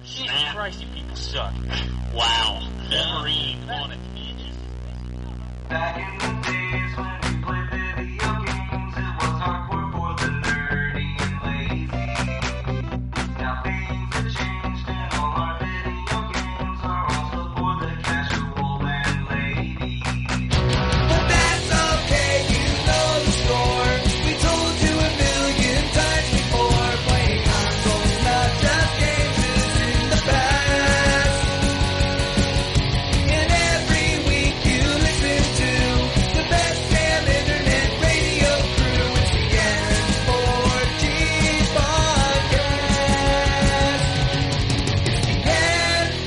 Jesus Christ, you people suck. Wow. Wolverine wanted to be in. Back in the days when we played video games, it was hardcore for the nerdy and lazy. Now things have changed and all our video games are also for the casual and lady. But that's okay, you know the score. We told you a million times before. Playing consoles, not just games, is in the past. And every week you listen to the best damn internet radio crew. It's the N4G podcast. It's the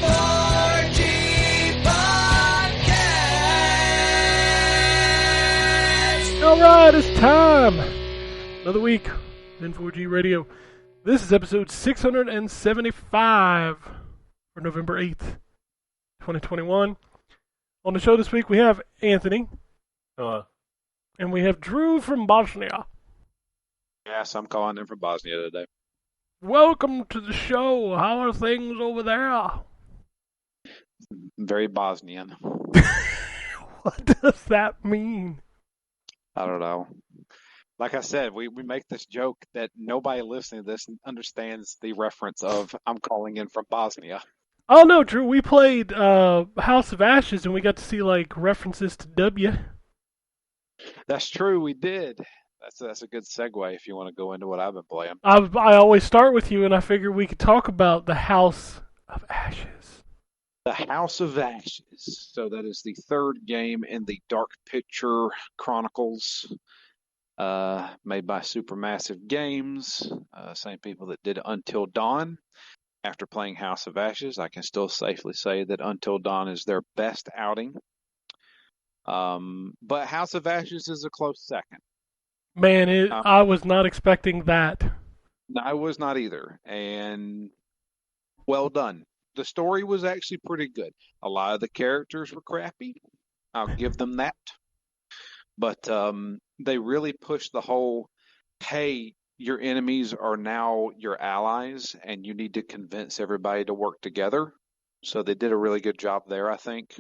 N4G podcast. Alright, it's time! Another week, N4G Radio. This is episode 675 for November 8th, 2021. On the show this week, we have Anthony. And we have Drew from Bosnia. Yes, I'm calling in from Bosnia today. Welcome to the show. How are things over there? Very Bosnian. What does that mean? I don't know. Like I said, we make this joke that nobody listening to this understands the reference of I'm calling in from Bosnia. Oh no, Drew, we played House of Ashes and we got to see like references to W. That's true, we did. That's a good segue if you want to go into what I've been playing. I always start with you, and I figured we could talk about the House of Ashes. The House of Ashes. So that is the third game in the Dark Picture Chronicles, made by Supermassive Games, same people that did Until Dawn. After playing House of Ashes, I can still safely say that Until Dawn is their best outing. But House of Ashes is a close second. Man, I was not expecting that. No, I was not either. And well done. The story was actually pretty good. A lot of the characters were crappy. I'll give them that. But they really pushed the whole, hey, your enemies are now your allies, and you need to convince everybody to work together. So they did a really good job there, I think.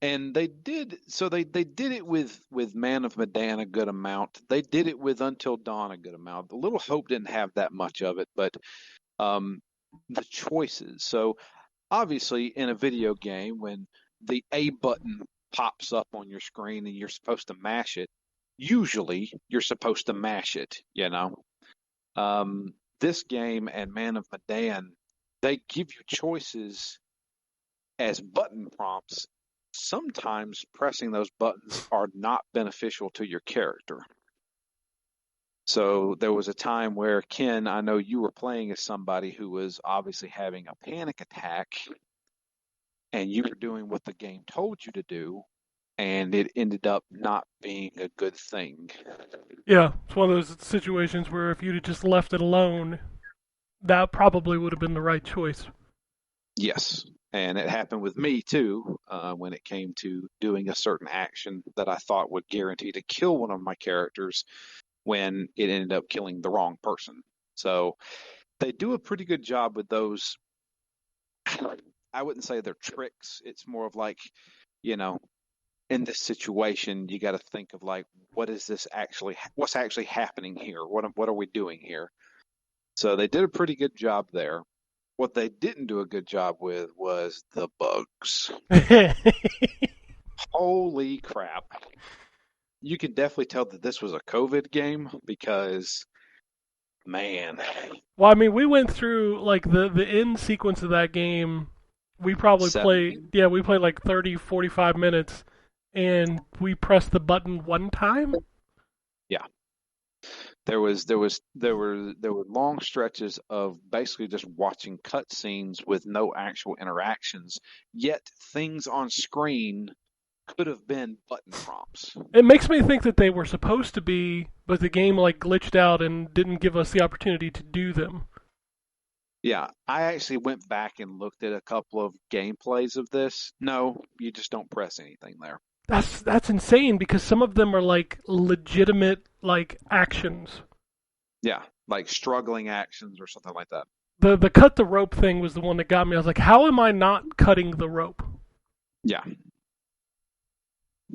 And they did it with Man of Medan a good amount. They did it with Until Dawn a good amount. The Little Hope didn't have that much of it, but the choices. So obviously in a video game, when the A button pops up on your screen and you're supposed to mash it, usually you're supposed to mash it, you know. This game and Man of Medan, they give you choices as button prompts. Sometimes pressing those buttons are not beneficial to your character. So there was a time where, Ken, I know you were playing as somebody who was obviously having a panic attack, and you were doing what the game told you to do, and it ended up not being a good thing. Yeah, it's one of those situations where if you'd have just left it alone, that probably would have been the right choice. Yes. And it happened with me, too, when it came to doing a certain action that I thought would guarantee to kill one of my characters when it ended up killing the wrong person. So they do a pretty good job with those. I wouldn't say they're tricks. It's more of like, you know, in this situation, you got to think of like, what's actually happening here? What are we doing here? So they did a pretty good job there. What they didn't do a good job with was the bugs. Holy crap. You can definitely tell that this was a COVID game because, man. Well, I mean, we went through, like, the end sequence of that game. We probably played like 30, 45 minutes, and we pressed the button one time? Yeah. There were long stretches of basically just watching cutscenes with no actual interactions. Yet things on screen could have been button prompts. It makes me think that they were supposed to be, but the game like glitched out and didn't give us the opportunity to do them. Yeah, I actually went back and looked at a couple of gameplays of this. No, you just don't press anything there. That's insane because some of them are like legitimate like actions. Yeah, like struggling actions or something like that. The cut the rope thing was the one that got me. I was like, how am I not cutting the rope? Yeah.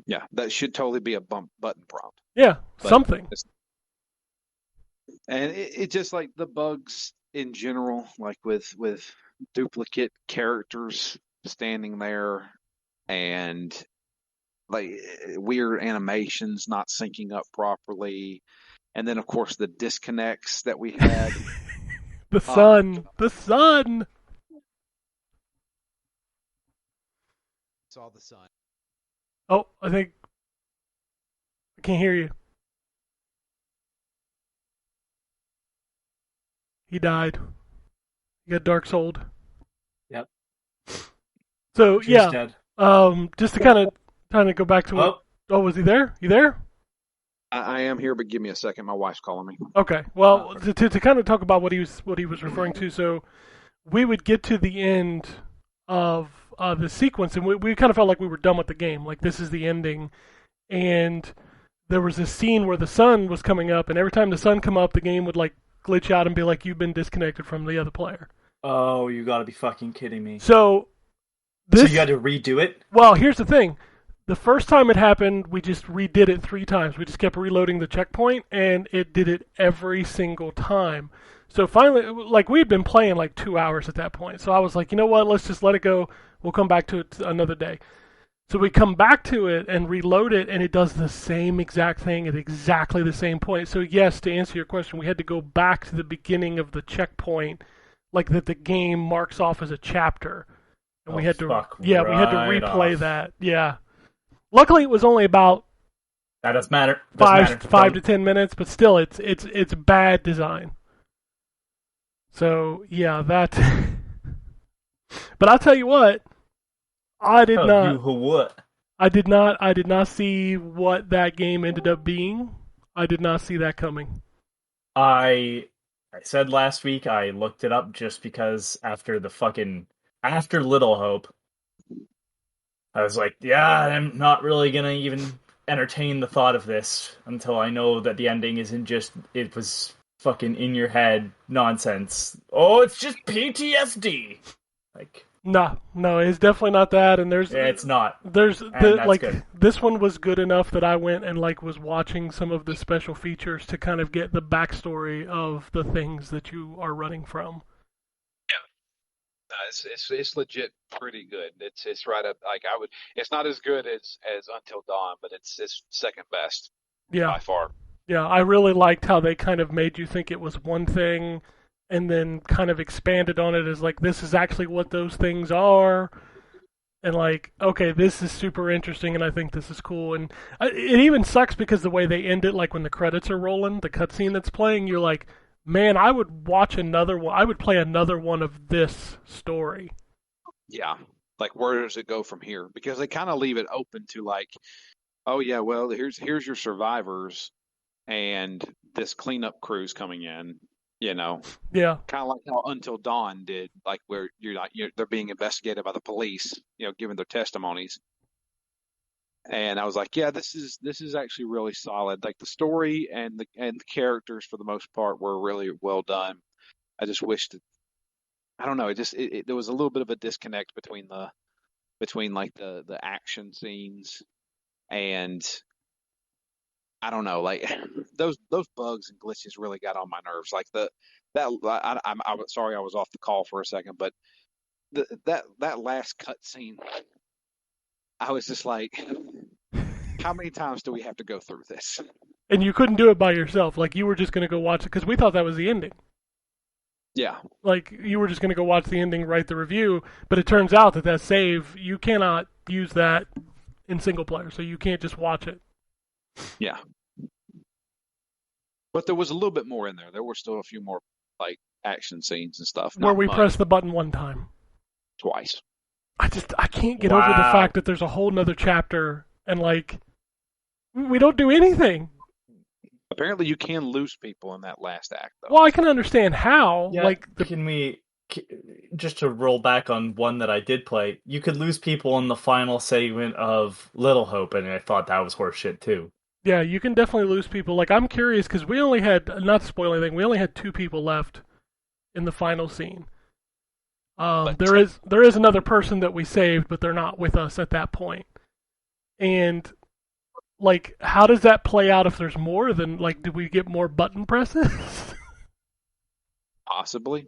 Yeah, that should totally be a button prompt. Yeah, But something. And it just like the bugs in general, like with duplicate characters standing there and like weird animations not syncing up properly. And then of course the disconnects that we had. The sun. The sun. Saw the sun. Oh, I can't hear you. He died. He got dark souled. Yep. So He's yeah, dead. just to kind of go back to what. Oh, was he there? You there? I am here, but give me a second. My wife's calling me. Okay. Well, to kind of talk about what he was referring to. So we would get to the end of the sequence, and we kind of felt like we were done with the game. Like this is the ending, and there was this scene where the sun was coming up, and every time the sun come up, the game would like glitch out and be like, you've been disconnected from the other player. Oh, you gotta be fucking kidding me. So So you had to redo it? Well, here's the thing. The first time it happened, we just redid it 3 times. We just kept reloading the checkpoint, and it did it every single time. So finally, like, we'd been playing like 2 hours at that point. So I was like, you know what, let's just let it go. We'll come back to it another day. So we come back to it and reload it, and it does the same exact thing at exactly the same point. So yes, to answer your question, we had to go back to the beginning of the checkpoint, like that the game marks off as a chapter. And we had to replay that. Yeah. Luckily, it was only about that doesn't matter. 5 to 10 minutes, but still, it's bad design. So yeah, that. But I'll tell you what, I did not see what that game ended up being. I did not see that coming. I said last week I looked it up just because after Little Hope, I was like, yeah, I'm not really gonna even entertain the thought of this until I know that the ending isn't just, it was fucking in your head nonsense. Oh, it's just PTSD. Like, no, it's definitely not that. And it's not. There's good. This one was good enough that I went and like was watching some of the special features to kind of get the backstory of the things that you are running from. It's legit pretty good. It's right up, like I would. It's not as good as Until Dawn, but it's second best. Yeah, by far. Yeah, I really liked how they kind of made you think it was one thing, and then kind of expanded on it as like this is actually what those things are, and like okay, this is super interesting, and I think this is cool. And it even sucks because the way they end it, like when the credits are rolling, the cutscene that's playing, you're like, man, I would watch another one. I would play another one of this story. Yeah. Like, where does it go from here? Because they kind of leave it open to like, oh yeah, well, here's your survivors, and this cleanup crew's coming in. You know. Yeah. Kind of like how Until Dawn did, like where they're being investigated by the police. You know, giving their testimonies. And I was like, yeah, this is actually really solid. Like the story and the characters for the most part were really well done. I just wished that, I don't know, there was a little bit of a disconnect between like the action scenes and I don't know, like those bugs and glitches really got on my nerves. Like I'm sorry I was off the call for a second, but that last cut scene, I was just like, how many times do we have to go through this? And you couldn't do it by yourself. Like, you were just going to go watch it, because we thought that was the ending. Yeah. Like, you were just going to go watch the ending, write the review, but it turns out that save, you cannot use that in single player, so you can't just watch it. Yeah. But there was a little bit more in there. There were still a few more, like, action scenes and stuff. Where we pressed the button one time. Twice. I can't get over the fact that there's a whole nother chapter and like we don't do anything. Apparently you can lose people in that last act though. Well, I can understand how. Yeah, can we just to roll back on one that I did play, you could lose people in the final segment of Little Hope, and I thought that was horseshit too. Yeah, you can definitely lose people. Like, I'm curious because we only had, not to spoil anything, we only had 2 people left in the final scene. But There is another person that we saved, but they're not with us at that point. And like, how does that play out if there's more than, like, do we get more button presses? Possibly.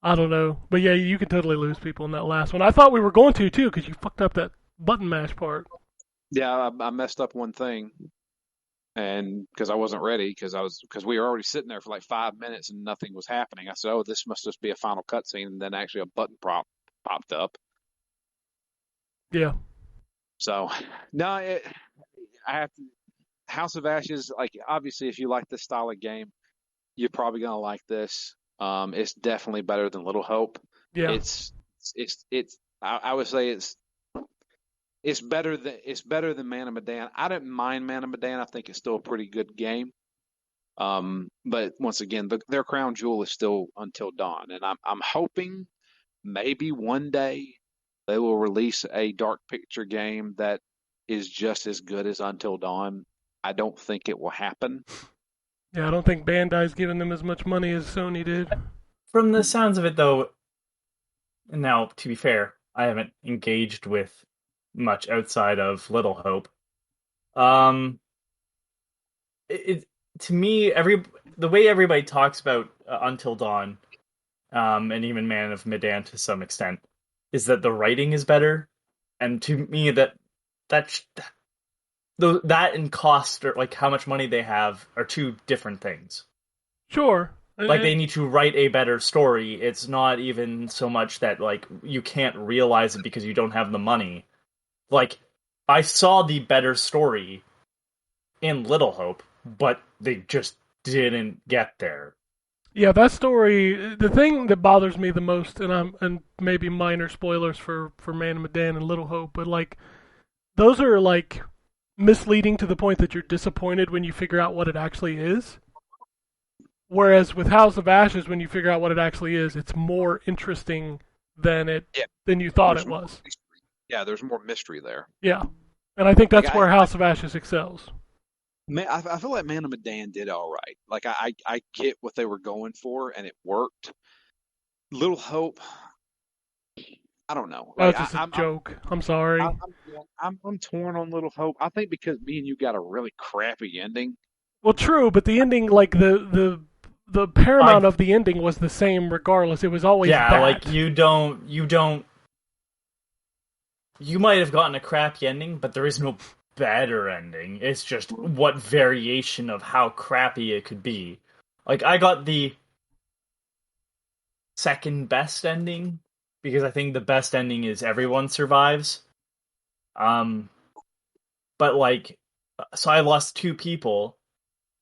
I don't know. But yeah, you could totally lose people in that last one. I thought we were going to, too, because you fucked up that button mash part. Yeah, I messed up one thing, and because I wasn't ready, because we were already sitting there for like 5 minutes and nothing was happening. I said, "Oh, this must just be a final cutscene," and then actually a button popped up. Yeah. So, no, I have to. House of Ashes, like obviously, if you like this style of game, you're probably gonna like this. It's definitely better than Little Hope. Yeah. It's I would say it's better than Man of Medan. I didn't mind Man of Medan. I think it's still a pretty good game. But once again, their crown jewel is still Until Dawn, and I'm hoping maybe one day they will release a dark picture game that is just as good as Until Dawn. I don't think it will happen. Yeah, I don't think Bandai's giving them as much money as Sony did. From the sounds of it, though, now, to be fair, I haven't engaged with much outside of Little Hope. To me, the way everybody talks about Until Dawn, and even Man of Medan to some extent, is that the writing is better, and to me that and cost, or like how much money they have, are two different things. Sure. Like, they need to write a better story. It's not even so much that, like, you can't realize it because you don't have the money. Like, I saw the better story in Little Hope, but they just didn't get there. Yeah, that story. The thing that bothers me the most, and maybe minor spoilers for Man of Medan and Little Hope, but like, those are like misleading to the point that you're disappointed when you figure out what it actually is. Whereas with House of Ashes, when you figure out what it actually is, it's more interesting than you thought it was. Yeah, there's more mystery there. Yeah, and I think that's Like, where House of Ashes excels. Man, I feel like Man of Medan did all right. Like I get what they were going for, and it worked. Little Hope, I don't know. That Like was just a joke. I'm sorry. I'm torn on Little Hope. I think because me and you got a really crappy ending. Well, true, but the ending, like the paramount of the ending was the same regardless. It was always bad. Like you might have gotten a crappy ending, but there is no better ending. It's just what variation of how crappy it could be. Like, I got the second best ending because I think the best ending is everyone survives. But like, so I lost 2 people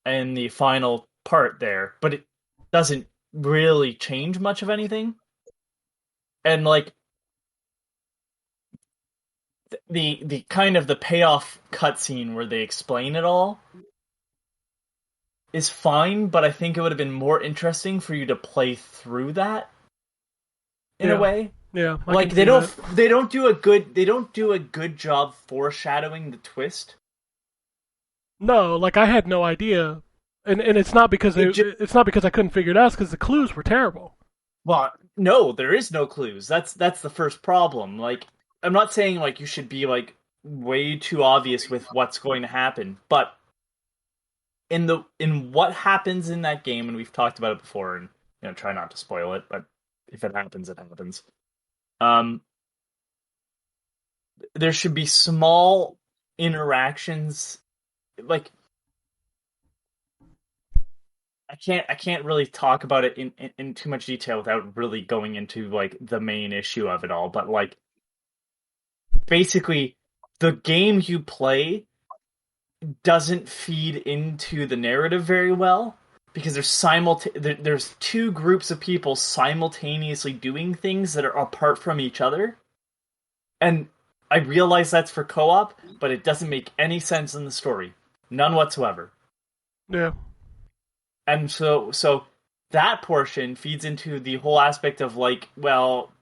in the final part there, but it doesn't really change much of anything. And like, the kind of the payoff cutscene where they explain it all is fine, but I think it would have been more interesting for you to play through that in a way. Yeah, like they don't do a good job foreshadowing the twist. No, like, I had no idea, and it's not because it's not because I couldn't figure it out. It's because the clues were terrible. Well, no, there is no clues. That's the first problem. Like, I'm not saying like you should be like way too obvious with what's going to happen, but in what happens in that game, and we've talked about it before, and try not to spoil it, but if it happens, it happens. There should be small interactions. Like, I can't really talk about it in too much detail without really going into like the main issue of it all, but like, basically, the game you play doesn't feed into the narrative very well because there's 2 groups of people simultaneously doing things that are apart from each other. And I realize that's for co-op, but it doesn't make any sense in the story. None whatsoever. Yeah. And so that portion feeds into the whole aspect of like, well,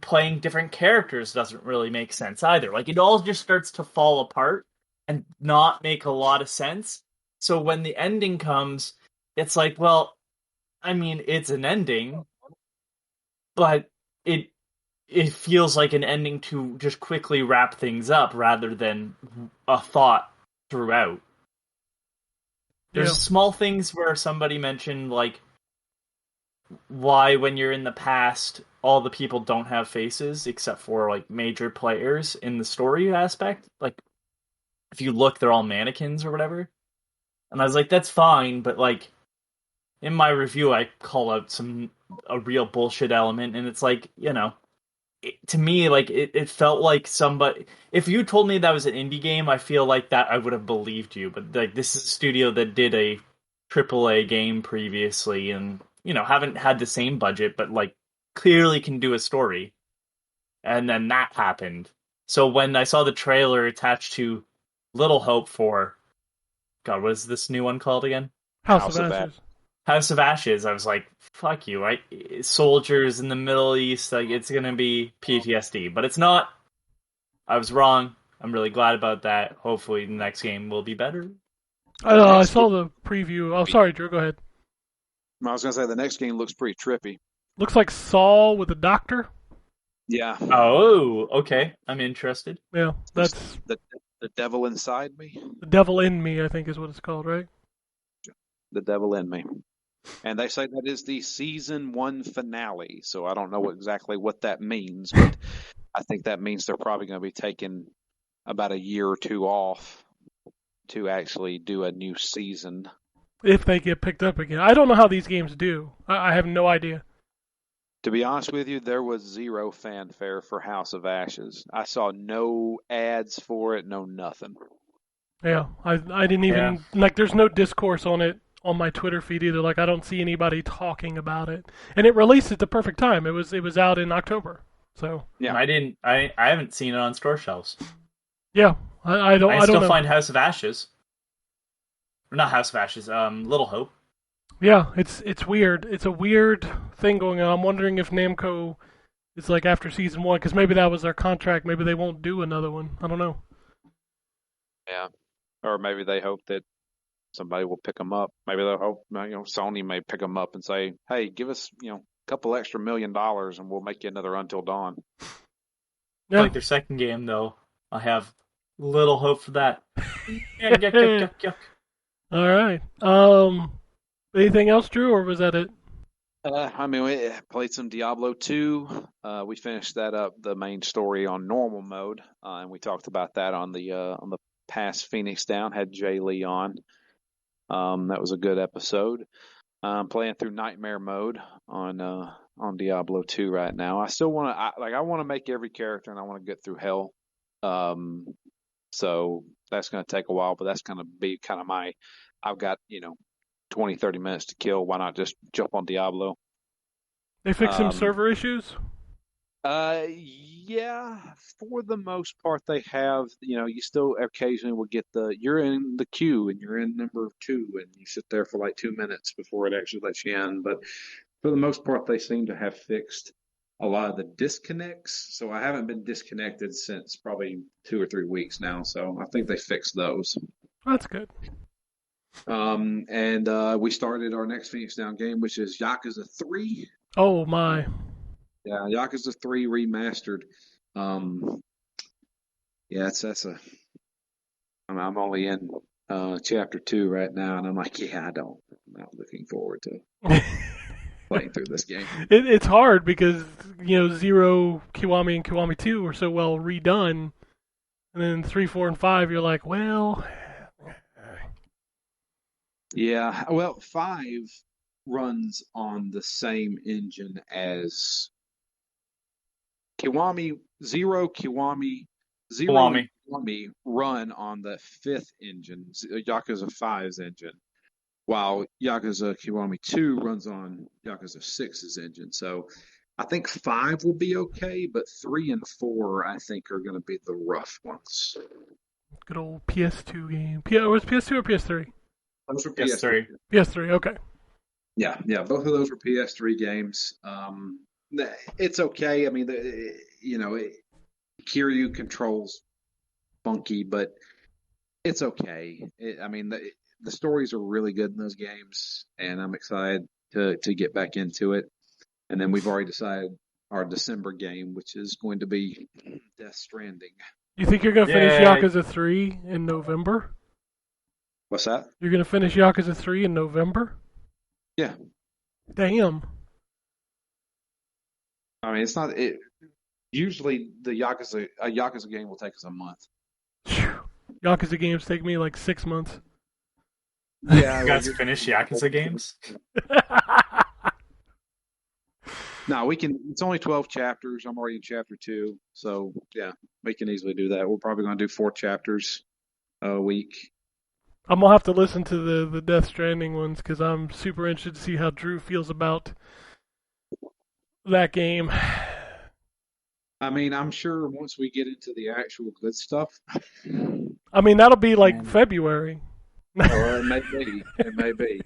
playing different characters doesn't really make sense either. Like, it all just starts to fall apart and not make a lot of sense. So when the ending comes, it's like, well, I mean, it's an ending, but it feels like an ending to just quickly wrap things up rather than a thought throughout. There's Yeah. small things where somebody mentioned, like, why when you're in the past, all the people don't have faces except for, like, major players in the story aspect. Like, if you look, they're all mannequins or whatever. And I was like, that's fine, but, like, in my review, I call out a real bullshit element, and it's like, to me, like, it felt like somebody. If you told me that was an indie game, I feel like that I would have believed you. But, like, this is a studio that did a AAA game previously, and haven't had the same budget, but, like, clearly can do a story. And then that happened. So when I saw the trailer attached to Little Hope for, God, what is this new one called again? House of Ashes. House of Ashes, I was like, fuck you, right? Soldiers in the Middle East, like, it's gonna be PTSD. But it's not. I was wrong. I'm really glad about that. Hopefully the next game will be better. I saw the preview. Oh, sorry, Drew, go ahead. I was going to say, the next game looks pretty trippy. Looks like Saul with a doctor. Yeah. Oh, okay. I'm interested. Yeah, that's The Devil Inside Me. The Devil in Me, I think is what it's called, right? The Devil in Me. And they say that is the season 1 finale, so I don't know exactly what that means, but I think that means they're probably going to be taking about a year or two off to actually do a new season. If they get picked up again. I don't know how these games do. I have no idea. To be honest with you, there was zero fanfare for House of Ashes. I saw no ads for it, no nothing. Yeah, I didn't even, like, there's no discourse on it on my Twitter feed either. Like, I don't see anybody talking about it. And it released at the perfect time. It was out in October. So yeah, I haven't seen it on store shelves. Yeah, I don't still know. find House of Ashes. Or not House of Ashes, Little Hope. Yeah, it's weird. It's a weird thing going on. I'm wondering if Namco is like after season 1, because maybe that was their contract. Maybe they won't do another one. I don't know. Yeah, or maybe they hope that somebody will pick them up. Maybe they'll hope Sony may pick them up and say, "Hey, give us a couple extra $1 million, and we'll make you another Until Dawn." Yeah. Like their second game, though, I have little hope for that. Yuck. All right. Anything else, Drew, or was that it? We played some Diablo 2. We finished that up, the main story on normal mode, and we talked about that on the past Phoenix Down. Had Jay Lee on. That was a good episode. Playing through Nightmare mode on Diablo 2 right now. I still want to I want to make every character, and I want to get through hell. So that's going to take a while, but that's going to be kind of I've got 20, 30 minutes to kill. Why not just jump on Diablo? They fixed some server issues? Yeah, for the most part they have. You still occasionally will get you're in the queue and you're in number 2 and you sit there for like 2 minutes before it actually lets you in. But for the most part, they seem to have fixed a lot of the disconnects. So I haven't been disconnected since probably 2 or 3 weeks now. So I think they fixed those. That's good. And we started our next Phoenix Down game, which is Yakuza 3. Oh my. Yeah, Yakuza 3 remastered. I'm only in chapter 2 right now, and I'm like, I'm not looking forward to playing through this game. It's hard because, Zero, Kiwami, and Kiwami 2 were so well redone, and then 3, 4, and 5, you're like, well... Yeah, well, 5 runs on the same engine as Kiwami. Zero and Kiwami run on the 5th engine, Yakuza 5's engine, while Yakuza Kiwami 2 runs on Yakuza 6's engine. So I think 5 will be okay, but 3 and 4 I think are going to be the rough ones. Good old PS2 game. Was it PS2 or PS3? Those were PS3. PS3, okay. Yeah, both of those were PS3 games. It's okay. I mean, Kiryu controls funky, but it's okay. The stories are really good in those games, and I'm excited to get back into it. And then we've already decided our December game, which is going to be Death Stranding. You think you're going to finish Yay. Yakuza 3 in November? What's that? You're going to finish Yakuza 3 in November? Yeah. Damn. I mean, it's not it. Usually, a Yakuza game will take us a month. Phew. Yakuza games take me like 6 months. Yeah, You guys finish Yakuza games? No, we can. It's only 12 chapters. I'm already in chapter 2, so yeah, we can easily do that. We're probably going to do 4 chapters a week. I'm going to have to listen to the Death Stranding ones because I'm super interested to see how Drew feels about that game. I mean, I'm sure once we get into the actual good stuff, I mean, that'll be like Man. February. or it may be. It may be.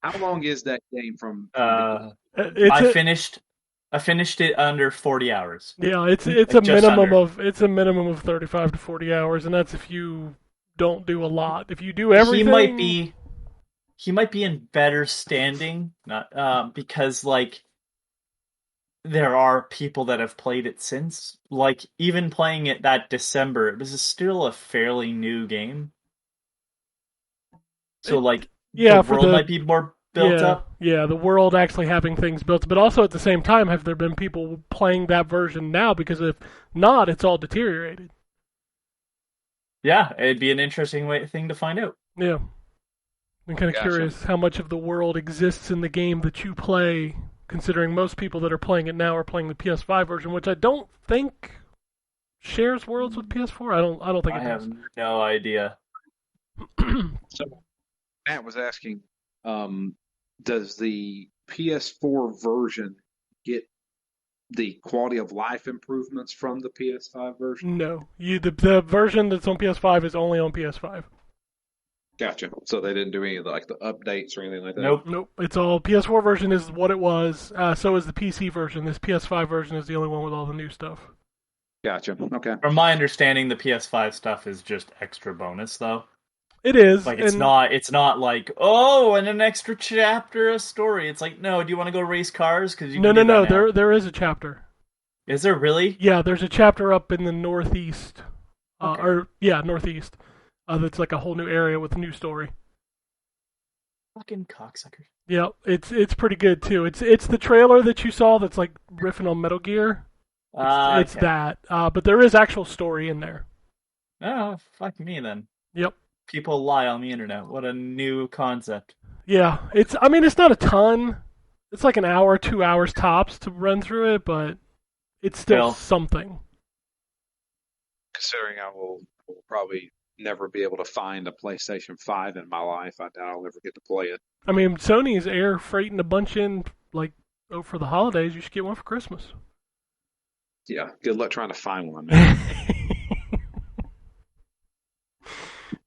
How long is that game from? It's I finished it under 40 hours. Yeah, it's Like, a just minimum under. of 35 to 40 hours, and that's if you don't do a lot. If you do everything, He might be in better standing, not because like there are people that have played it since. Like even playing it that December, it was still a fairly new game. So like yeah, the for world the might be more built yeah, up. yeah, the world actually having things built, but also at the same time, have there been people playing that version now? Because if not, it's all deteriorated. Yeah, it'd be an interesting thing to find out. Yeah, I'm kind of Gotcha. curious how much of the world exists in the game that you play, considering most people that are playing it now are playing the PS5 version, which I don't think shares worlds with PS4. I don't think I it have does. no idea. So Matt was asking, does the PS4 version get the quality of life improvements from the PS5 version? No, the version that's on PS5 is only on PS5. Gotcha. So they didn't do any of the updates or anything like that. Nope. Nope, it's all PS4 version is what it was. So is the PC version. This PS5 version is the only one with all the new stuff. Gotcha. Okay. From my understanding, the PS5 stuff is just extra bonus, though. It is. Like it's and not like and an extra chapter of story. It's like, no, do you want to go race cars? Because you No, can no, do that no. now. There is a chapter. Is there really? Yeah, there's a chapter up in the northeast. Okay. Northeast. That's like a whole new area with a new story. Fucking cocksuckers. Yeah, it's pretty good too. It's the trailer that you saw that's like riffing on Metal Gear. It's Okay. that. But there is actual story in there. Oh, fuck me then. Yep. People lie on the internet. What a new concept. Yeah, it's not a ton. It's like an hour, 2 hours tops to run through it, but it's still Well. something. Considering I will probably never be able to find a PlayStation 5 in my life, I doubt I'll ever get to play it. I mean, Sony's air freighting a bunch in, like, for the holidays. You should get one for Christmas. Yeah. Good luck trying to find one, man.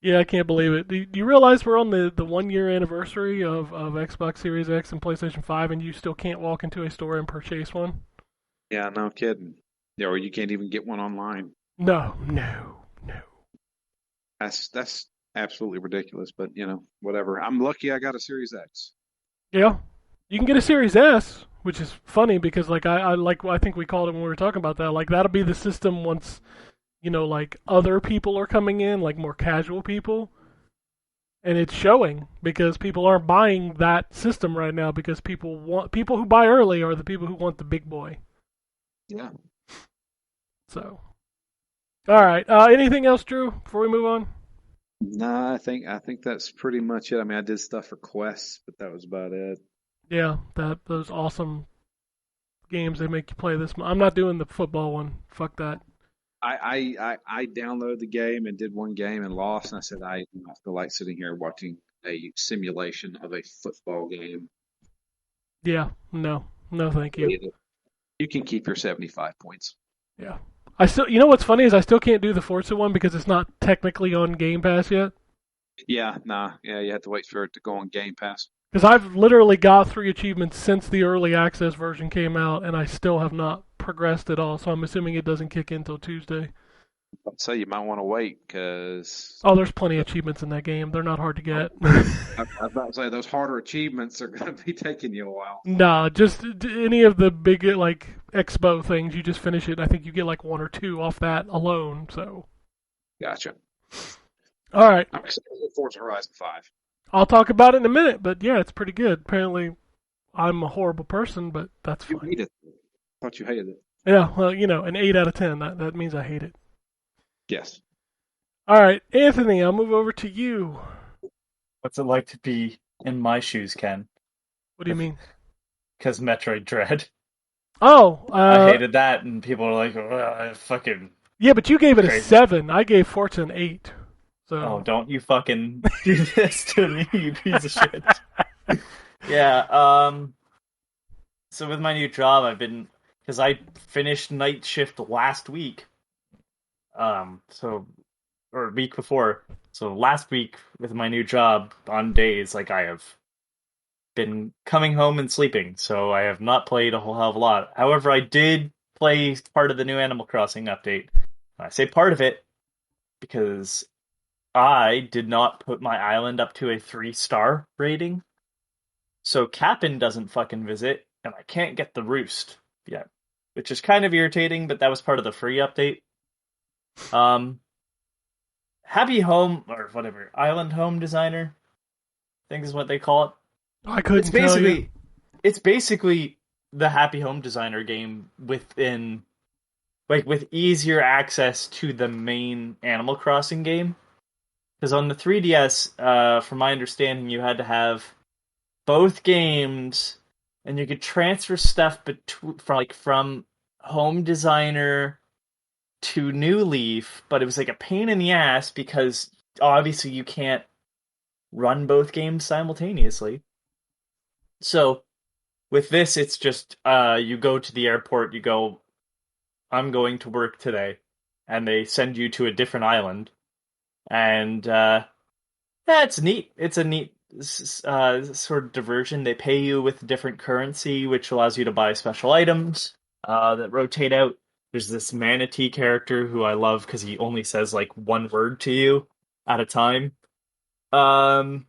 Yeah, I can't believe it. Do you realize we're on the 1 year anniversary of Xbox Series X and PlayStation 5, and you still can't walk into a store and purchase one? Yeah, no kidding. Yeah, or you can't even get one online. No. That's absolutely ridiculous, but whatever. I'm lucky I got a Series X. Yeah, you can get a Series S, which is funny because I think we called it when we were talking about that. Like that'll be the system once, like other people are coming in, like more casual people, and it's showing because people aren't buying that system right now because people who buy early are the people who want the big boy. Yeah. So, all right. Anything else, Drew? Before we move on. No, I think that's pretty much it. I mean, I did stuff for quests, but that was about it. Yeah, those awesome games they make you play this. I'm not doing the football one. Fuck that. I downloaded the game and did one game and lost, and I said I do not feel like sitting here watching a simulation of a football game. Yeah, no, thank you. You can keep your 75 points. Yeah, I still. You know what's funny is I still can't do the Forza one because it's not technically on Game Pass yet. Yeah, nah, yeah, you have to wait for it to go on Game Pass. Because I've literally got 3 achievements since the early access version came out, and I still have not progressed at all. So I'm assuming it doesn't kick in until Tuesday. I'd say you might want to wait because Oh, there's plenty of achievements in that game. They're not hard to get. I was about to say those harder achievements are going to be taking you a while. Nah, just any of the big like expo things. You just finish it. I think you get like 1 or 2 off that alone. So, Gotcha. all right, I'm excited for Forza Horizon 5. I'll talk about it in a minute. But yeah, it's pretty good. Apparently, I'm a horrible person, but that's You fine. hated it. I thought you hated it. Yeah, well, an 8 out of 10. That means I hate it. Yes. All right, Anthony, I'll move over to you. What's it like to be in my shoes, Ken? What do you mean? Because Metroid Dread. Oh, I hated that, and people are like, oh, fucking... Yeah, but you gave it a Crazy. 7. I gave Forza an 8. So. Oh, don't you fucking do this to me, you piece of shit. Yeah, so with my new job, I've been... Because I finished night shift last week. Or week before. So last week, with my new job, on days, like, I have been coming home and sleeping, so I have not played a whole hell of a lot. However, I did play part of the new Animal Crossing update. I say part of it because I did not put my island up to a 3-star rating. So Cap'n doesn't fucking visit, and I can't get the roost yet. Which is kind of irritating, but that was part of the free update. Happy Home, or whatever, Island Home Designer, I think is what they call it. I couldn't tell you. It's basically the Happy Home Designer game within, like, with easier access to the main Animal Crossing game. Because on the 3DS, from my understanding, you had to have both games, and you could transfer stuff from Home Designer to New Leaf, but it was like a pain in the ass because obviously you can't run both games simultaneously. So with this, it's just you go to the airport, you go, I'm going to work today, and they send you to a different island, and it's neat. It's a neat sort of diversion. They pay you with different currency, which allows you to buy special items that rotate out. There's this manatee character who I love because he only says like one word to you at a time. Yeah,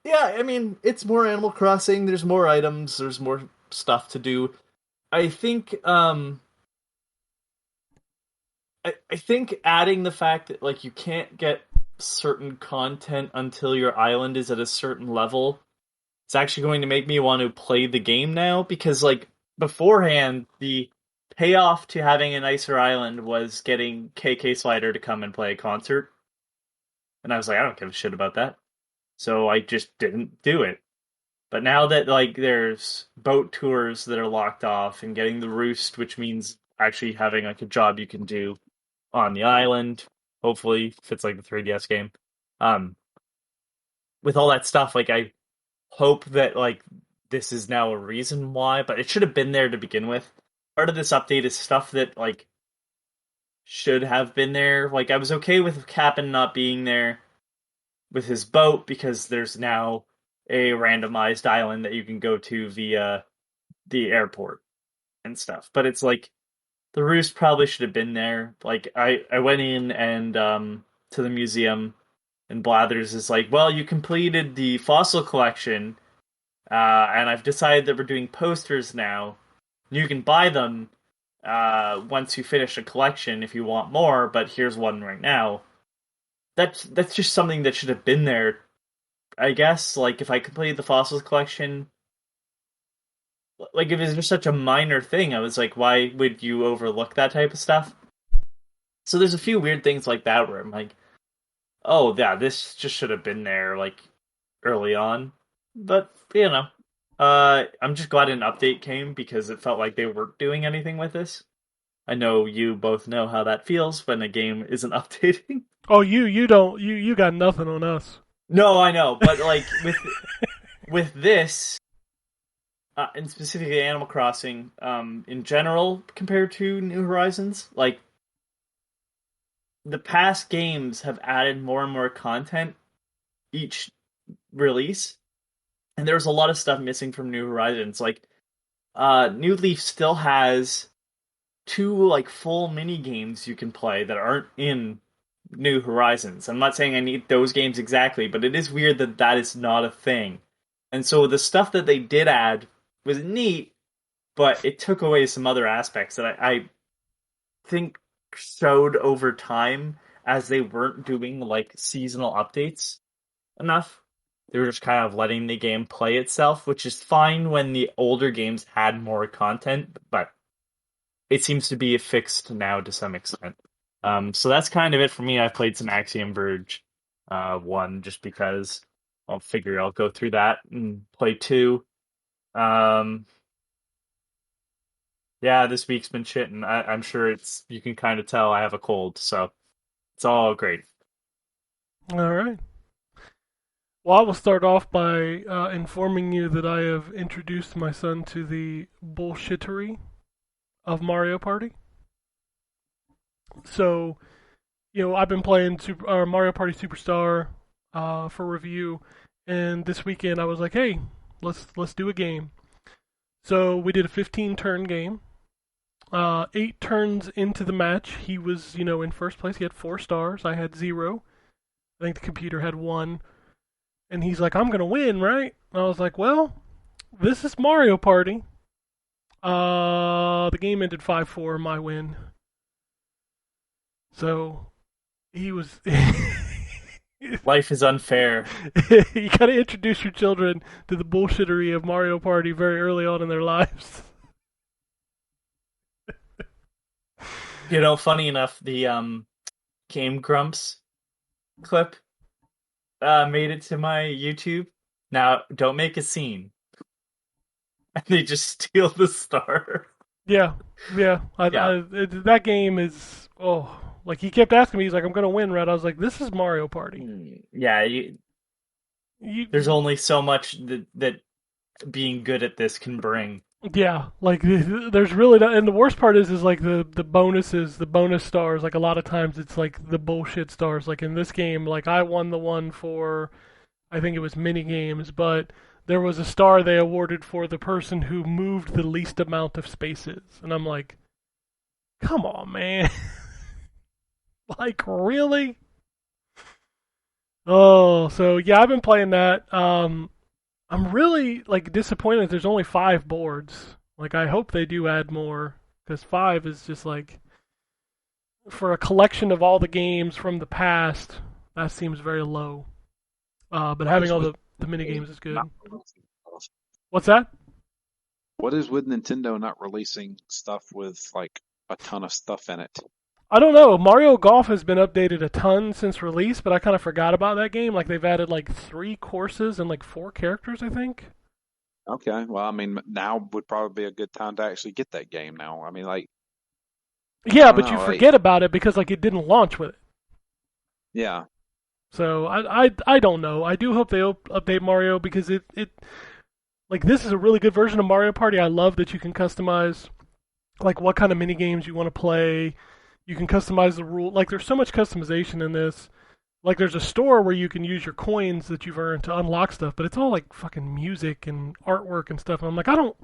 I mean, it's more Animal Crossing. There's more items. There's more stuff to do. I think I think adding the fact that like you can't get certain content until your island is at a certain level, it's actually going to make me want to play the game now, because like beforehand the payoff to having a nicer island was getting KK Slider to come and play a concert. And I was like, I don't give a shit about that. So I just didn't do it. But now that like there's boat tours that are locked off and getting the roost, which means actually having like a job you can do on the island, hopefully if it's like the 3DS game. With all that stuff, like I hope that like this is now a reason why, but it should have been there to begin with. Part of this update is stuff that like should have been there. Like I was okay with Cap'n not being there with his boat because there's now a randomized island that you can go to via the airport and stuff. But it's like the roost probably should have been there. Like I went in and to the museum, and Blathers is like, well, you completed the fossil collection, and I've decided that we're doing posters now. You can buy them once you finish a collection if you want more, but here's one right now. That's just something that should have been there, I guess. Like, if I completed the fossils collection, like, if it's just such a minor thing, I was like, why would you overlook that type of stuff? So there's a few weird things like that where I'm like, oh, yeah, this just should have been there, like, early on. But, you know, I'm just glad an update came because it felt like they weren't doing anything with this. I know you both know how that feels when a game isn't updating. Oh, you don't you got nothing on us. No, I know, but like with this, and specifically Animal Crossing, in general, compared to New Horizons, like the past games have added more and more content each release, and there's a lot of stuff missing from New Horizons. Like, New Leaf still has 2 like full mini games you can play that aren't in New Horizons. I'm not saying I need those games exactly, but it is weird that that is not a thing. And so the stuff that they did add was neat, but it took away some other aspects that I think showed over time as they weren't doing like seasonal updates enough. They were just kind of letting the game play itself, which is fine when the older games had more content, but it seems to be fixed now to some extent. So that's kind of it for me. I played some Axiom Verge 1 just because I'll figure I'll go through that and play 2. Yeah, this week's been shit, and I'm sure you can kind of tell I have a cold, so it's all great. All right. Well, I will start off by informing you that I have introduced my son to the bullshittery of Mario Party. So, I've been playing Mario Party Superstar for review, and this weekend I was like, hey, let's do a game. So we did a 15-turn game. 8 turns into the match, he was, in first place. He had 4 stars. I had 0. I think the computer had 1. And he's like, I'm going to win, right? And I was like, well, this is Mario Party. The game ended 5-4, my win. So, he was... Life is unfair. You got to introduce your children to the bullshittery of Mario Party very early on in their lives. Funny enough, the Game Grumps clip made it to my YouTube. Now, don't make a scene. And they just steal the star. Yeah. That game is... Oh, like he kept asking me, he's like, I'm going to win, right? I was like, this is Mario Party. Yeah, there's only so much that being good at this can bring. Yeah, like there's really not, and the worst part is like the bonuses, the bonus stars. Like a lot of times it's like the bullshit stars. Like in this game, like I won the one for, I think it was mini games, but there was a star they awarded for the person who moved the least amount of spaces, and I'm like, come on, man, like really? Oh, so yeah, I've been playing that. I'm really like disappointed there's only 5 boards. Like I hope they do add more, because 5 is just like, for a collection of all the games from the past, that seems very low. But having all the mini games is good. What's that? What is with Nintendo not releasing stuff with like a ton of stuff in it? I don't know. Mario Golf has been updated a ton since release, but I kind of forgot about that game. Like they've added like 3 courses and like 4 characters, I think. Okay, well, I mean, now would probably be a good time to actually get that game now. I mean, like... Yeah, but you forget about it because like it didn't launch with it. Yeah. So I don't know. I do hope they update Mario because it like this is a really good version of Mario Party. I love that you can customize like what kind of mini games you want to play. You can customize the rule. Like there's so much customization in this. Like there's a store where you can use your coins that you've earned to unlock stuff, but it's all like fucking music and artwork and stuff. And I'm like, I don't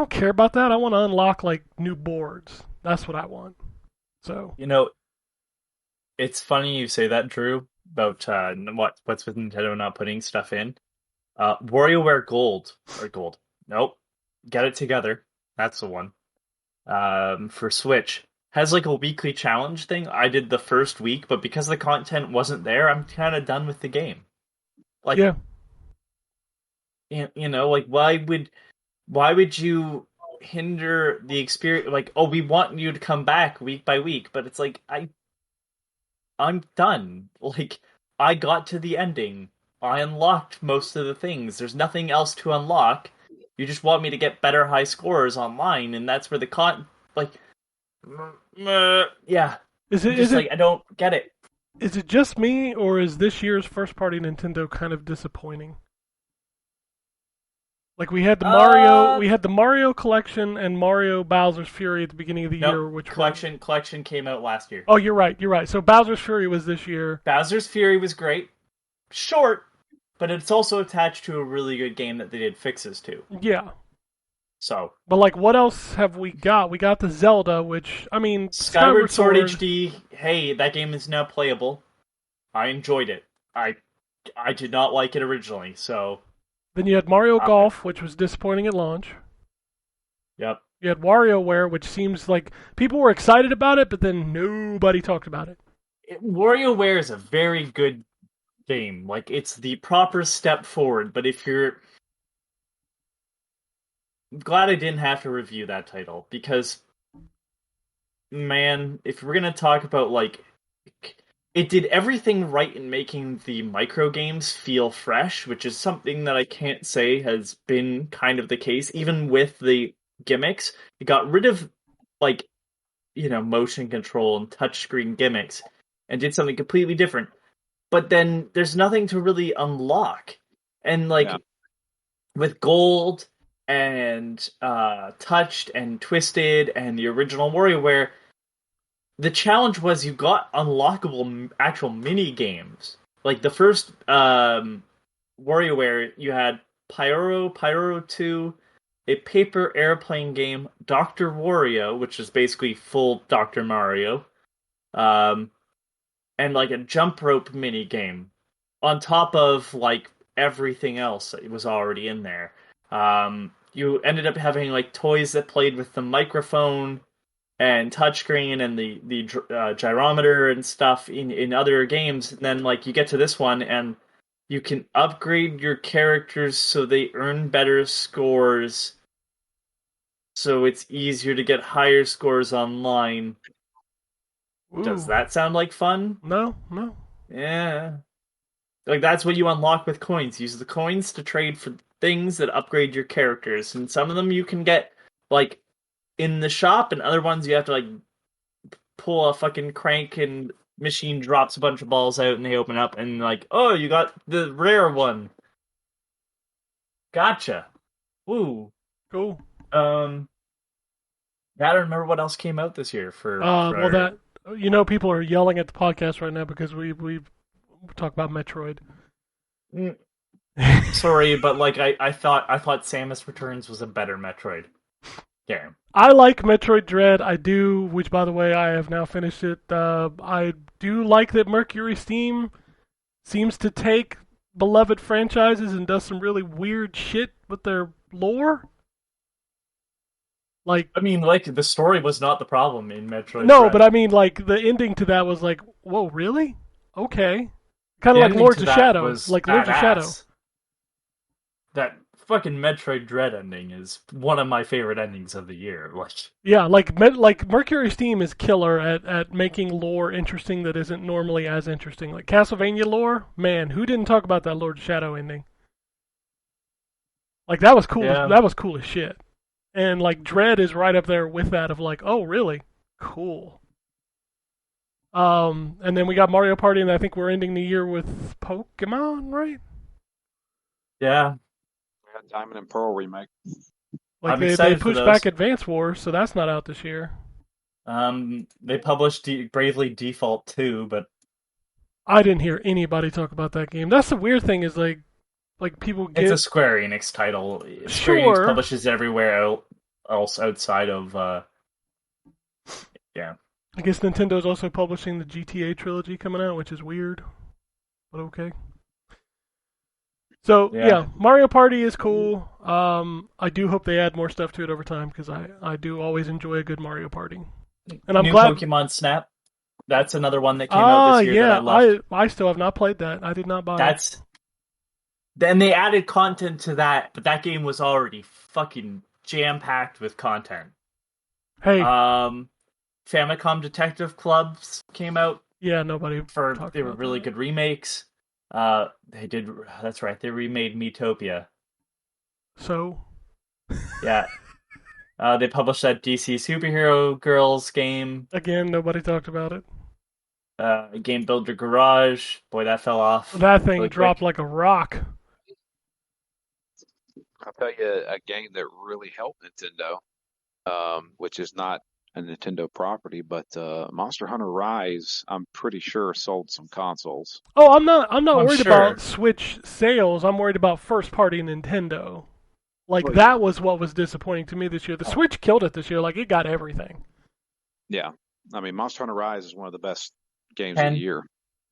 care about that. I want to unlock like new boards. That's what I want. So it's funny you say that, Drew, about what's with Nintendo not putting stuff in. WarioWare Gold. Nope. Get It Together. That's the one. For Switch. Has like a weekly challenge thing. I did the first week, but because the content wasn't there, I'm kind of done with the game. Like, yeah. Like why would you hinder the experience? Like, oh, we want you to come back week by week, but it's like I'm done. Like, I got to the ending. I unlocked most of the things. There's nothing else to unlock. You just want me to get better high scores online, and that's where the yeah. I don't get it. Is it just me, or is this year's first-party Nintendo kind of disappointing? Like we had the Mario collection and Mario Bowser's Fury at the beginning of the year, which collection came out last year. Oh, you're right. So Bowser's Fury was this year. Bowser's Fury was great, short, but it's also attached to a really good game that they did fixes to. Yeah. So But like, what else have we got? We got the Zelda, which I mean, Skyward Sword HD. Hey, that game is now playable. I enjoyed it. I did not like it originally, so Then you had Mario Golf, which was disappointing at launch. yep. You had WarioWare, which seems like people were excited about it, but then nobody talked about it. WarioWare is a very good game. Like, it's the proper step forward, but if you're... I'm glad I didn't have to review that title, because, man, if we're gonna talk about, like... It did everything right in making the micro games feel fresh, which is something that I can't say has been kind of the case, even with the gimmicks. It got rid of, like, motion control and touchscreen gimmicks and did something completely different. But then there's nothing to really unlock. And, like, with Gold and Touched and Twisted and the original WarioWare, the challenge was you got unlockable actual mini games. Like the first WarioWare, you had Pyro 2, a paper airplane game, Dr. Wario, which is basically full Dr. Mario, and like a jump rope mini game on top of like everything else that was already in there. You ended up having like toys that played with the microphone and touchscreen and the gyrometer and stuff in other games. And then like you get to this one and you can upgrade your characters so they earn better scores. So it's easier to get higher scores online. Ooh. Does that sound like fun? No. Yeah. Like that's what you unlock with coins. Use the coins to trade for things that upgrade your characters. And some of them you can get like in the shop, and other ones you have to like pull a fucking crank and machine drops a bunch of balls out and they open up and like, oh, you got the rare one. Gotcha. Woo. Cool. I don't remember what else came out this year for Well, that people are yelling at the podcast right now because we talk about Metroid. Sorry, but like I thought Samus Returns was a better Metroid game. I like Metroid Dread. I do, which by the way, I have now finished it. I do like that Mercury Steam seems to take beloved franchises and does some really weird shit with their lore. Like, I mean, like the story was not the problem in Metroid. No, Dread. but I mean, like the ending to that was like, whoa, really? Okay, kind of The like ending Lords to of that Shadow, was like Lords of badass. Shadow. That fucking Metroid Dread ending is one of my favorite endings of the year. Like, Yeah, like Mercury Steam is killer at making lore interesting that isn't normally as interesting. Like Castlevania lore, man, who didn't talk about that Lord of Shadow ending? Like that was cool. Yeah. That was cool as shit. And like Dread is right up there with that of like, oh really? Cool. And then we got Mario Party, and I think we're ending the year with Pokemon, right? yeah, Diamond and Pearl remake. Like I'm they excited for pushed those. back Advance Wars, so that's not out this year. they published Bravely Default 2, but I didn't hear anybody talk about that game. That's the weird thing is like people get it's a Square Enix title. Square Sure. Enix publishes everywhere else outside of yeah. I guess Nintendo's also publishing the GTA trilogy coming out, which is weird, but okay. So yeah, Mario Party is cool. I do hope they add more stuff to it over time because I do always enjoy a good Mario Party, and I'm New glad. Pokemon Snap. That's another one that came out this year yeah, that I loved. I still have not played that. I did not buy it. Then they added content to that, but that game was already fucking jam-packed with content. Hey, Famicom Detective Clubs came out. yeah, nobody They were really good remakes. They did. That's right. They remade Miitopia. So Yeah. They published that DC Superhero Girls game. again, nobody talked about it. Game Builder Garage. Boy, that fell off. That thing really dropped quick. like a rock. I'll tell you a game that really helped Nintendo, which is not a Nintendo property, but Monster Hunter Rise, I'm pretty sure sold some consoles. Oh, I'm not I'm worried sure. about Switch sales. I'm worried about first party Nintendo. Like, Oh, that was what was disappointing to me this year. The Switch killed it this year. Like, it got everything. Yeah. I mean, Monster Hunter Rise is one of the best games of And the year.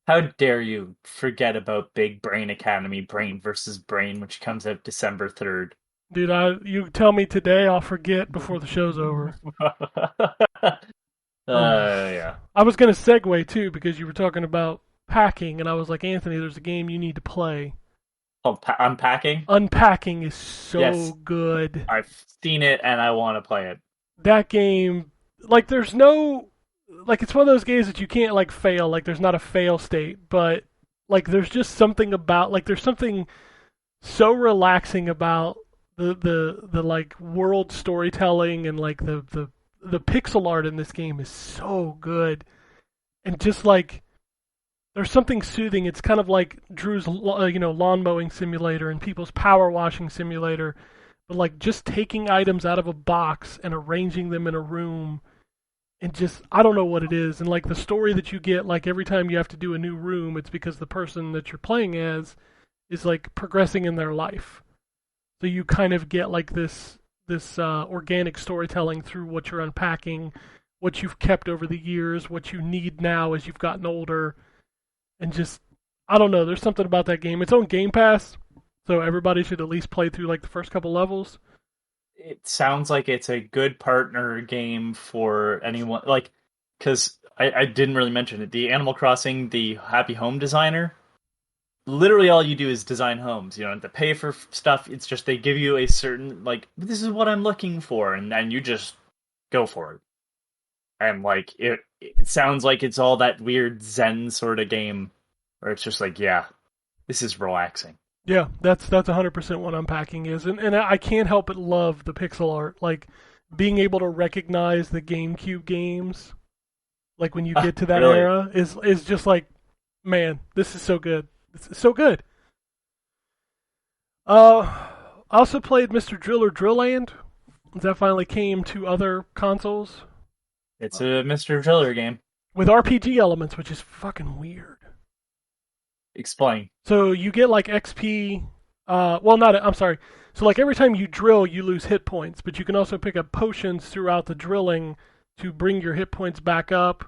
how dare you forget about Big Brain Academy, Brain versus Brain, which comes out December 3rd. Dude, you tell me today, I'll forget before the show's over. Yeah. I was going to segue, too, because you were talking about packing, and I was like, Anthony, there's a game you need to play. Oh, Unpacking? Unpacking is so Yes. good. I've seen it and I want to play it. That game, like, there's no, like, it's one of those games that you can't, like, fail. Like, there's not a fail state, but, like, there's just something about, like, there's something so relaxing about the like, world storytelling, and, like, the pixel art in this game is so good. And just, like, there's something soothing. It's kind of like Drew's, lawn mowing simulator and people's power washing simulator, but like just taking items out of a box and arranging them in a room, and just, I don't know what it is. And like the story that you get, like every time you have to do a new room, it's because the person that you're playing as is like progressing in their life. So you kind of get like this organic storytelling through what you're unpacking, what you've kept over the years, what you need now as you've gotten older. And just, I don't know, there's something about that game. It's on Game Pass, so everybody should at least play through like the first couple levels. It sounds like it's a good partner game for anyone, like, because I didn't really mention it. The Animal Crossing, the Happy Home Designer, literally all you do is design homes. You don't have to pay for stuff. It's just they give you a certain, like, this is what I'm looking for, and then you just go for it. And like it sounds like it's all that weird Zen sort of game where it's just like, yeah, this is relaxing. Yeah, that's 100% what unpacking is. And I can't help but love the pixel art. Like, being able to recognize the GameCube games, like when you get to that Really? era, is just like, man, this is so good. It's so good. I also played Mr. Driller Drill Land. That finally came to other consoles. It's a Mr. Driller game. With RPG elements, which is fucking weird. Explain. So you get like XP. I'm sorry. So like every time you drill, you lose hit points, but you can also pick up potions throughout the drilling to bring your hit points back up.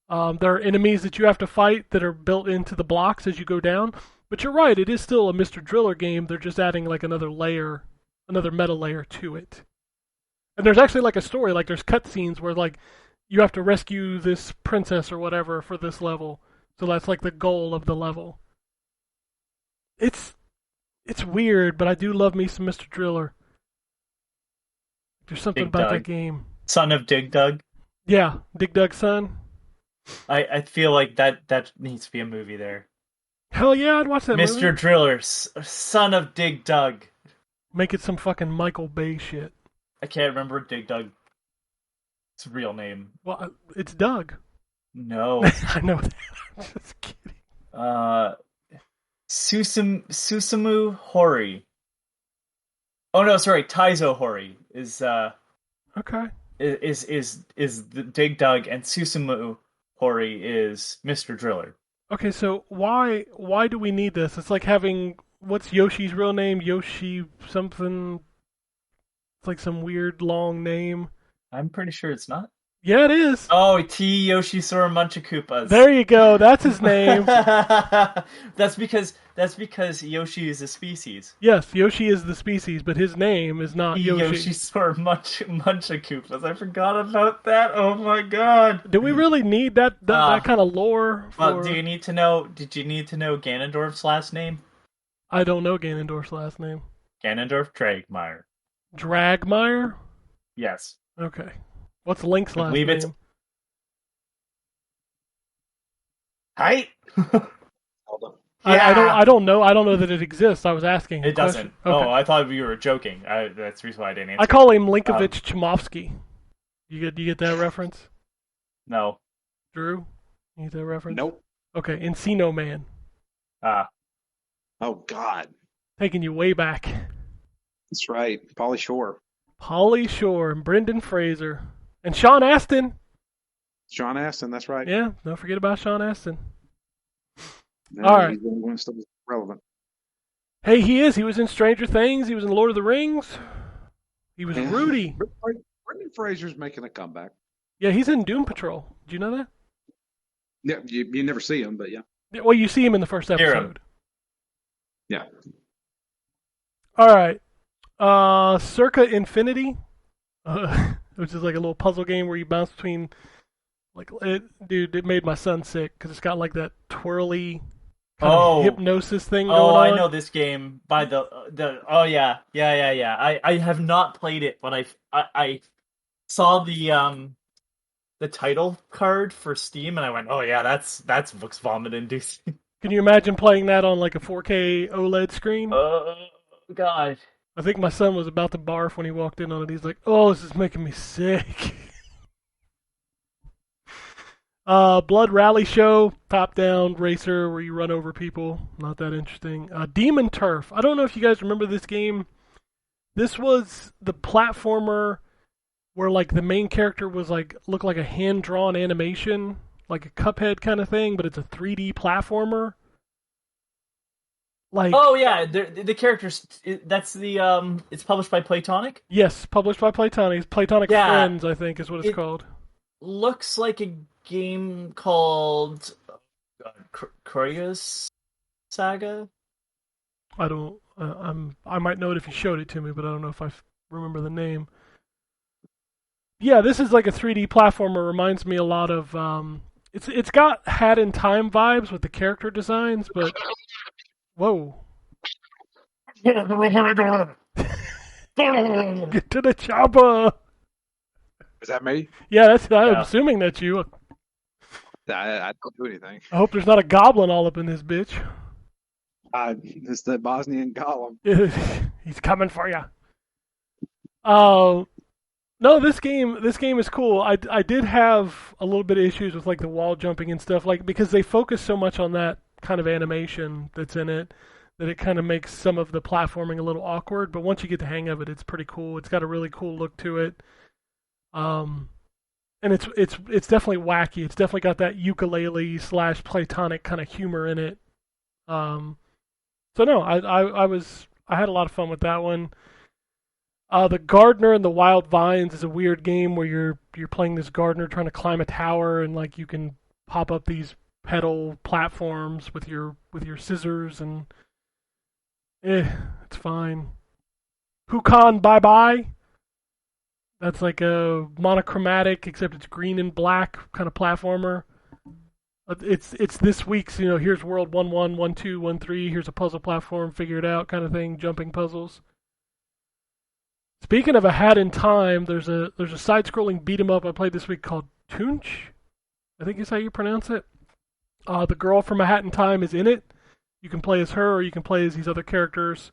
There are enemies that you have to fight that are built into the blocks as you go down. But you're right, it is still a Mr. Driller game. They're just adding like another layer, another meta layer to it. And there's actually like a story, like there's cutscenes where like you have to rescue this princess or whatever for this level. So that's like the goal of the level. It's weird, but I do love me some Mr. Driller. There's something Dig about Dug. that game. Son of Dig Dug. Yeah, Dig Dug's son. I feel like that needs to be a movie there. Hell yeah, I'd watch that Mr. movie. Driller, son of Dig Dug. Make it some fucking Michael Bay shit. I can't remember Dig Dug's real name. Well, it's Doug. No. I know that. I'm just kidding. Susumu Hori. Oh no, sorry, Taizo Hori is Okay. is the Dig Dug, and Susumu Hori is Mr. Driller. Okay, so why do we need this? It's like having, what's Yoshi's real name? Yoshi something. It's like some weird long name. I'm pretty sure it's not. Yeah, it is. Oh, T Yoshi Sora Munchakoopas. There you go. That's his name. That's because Yoshi is a species. Yes, Yoshi is the species, but his name is not Yoshi. Yoshi Sora Munchakoopas. I forgot about that. Oh my god. Do we really need that kind of lore? Well, did you need to know Ganondorf's last name? I don't know Ganondorf's last name. Ganondorf Dragmire. Dragmire? Yes. Okay. What's Link's last believe name? it's- Height? I don't know. I don't know that it exists. I was asking. It doesn't. Okay. Oh, I thought you were joking. That's the reason why I didn't answer. I call him Linkovich Chomovsky. You get that reference? No. Drew? You get that reference? Nope. Okay, Encino Man. Oh, God. Taking you way back. That's right. Pauly Shore. Pauly Shore and Brendan Fraser. And Sean Astin. Sean Astin, that's right. Yeah, don't forget about Sean Astin. No, all right. He's the only one still relevant. Hey, he is. He was in Stranger Things. He was in Lord of the Rings. He was Yeah. Rudy. Brendan Fraser's making a comeback. Yeah, he's in Doom Patrol. Do you know that? Yeah, you never see him, but yeah. Yeah, well, you see him in the first Hear him. episode. Yeah. All right. Circa Infinity, which is like a little puzzle game where you bounce between. Dude, it made my son sick because it's got like that twirly kind of hypnosis thing going on. I know this game by the oh yeah. I have not played it, but I saw the title card for Steam and I went, oh yeah, that's looks vomit inducing. Can you imagine playing that on like a 4K OLED screen? Oh god. I think my son was about to barf when he walked in on it. He's like, "Oh, this is making me sick." Blood Rally Show, top-down racer where you run over people. Not that interesting. Demon Turf. I don't know if you guys remember this game. This was the platformer where like the main character was like looked like a hand-drawn animation, like a Cuphead kind of thing, but it's a 3D platformer. Like, oh yeah, the characters. That's the It's published by Playtonic. Yes, published by Playtonic. Playtonic Yeah. Friends, I think, is what it's called. Looks like a game called Kragus Saga. I don't. I might know it if you showed it to me, but I don't know if I remember the name. Yeah, this is like a 3D platformer. Reminds me a lot of. It's got Hat in Time vibes with the character designs, but whoa. Get to the chopper. Is that me? Yeah, I'm Yeah. assuming that's you. I don't do anything. I hope there's not a goblin all up in this bitch. It's the Bosnian golem. He's coming for you. Oh, no, this game is cool. I did have a little bit of issues with like the wall jumping and stuff, like because they focus so much on that kind of animation that's in it that it kind of makes some of the platforming a little awkward. But once you get the hang of it, it's pretty cool. It's got a really cool look to it. And it's definitely wacky. It's definitely got that ukulele / Platonic kind of humor in it. So no, I had a lot of fun with that one. The Gardener and the Wild Vines is a weird game where you're playing this gardener trying to climb a tower and like you can pop up these pedal platforms with your scissors and it's fine. Hukan Bye Bye. That's like a monochromatic, except it's green and black kind of platformer. It's this week's, here's world 1-1, 1-2, 1-3, here's a puzzle platform, figure it out kind of thing, jumping puzzles. Speaking of a Hat in Time, there's a side-scrolling beat 'em up I played this week called Toonch, I think is how you pronounce it. The girl from A Hat in Time is in it. You can play as her or you can play as these other characters.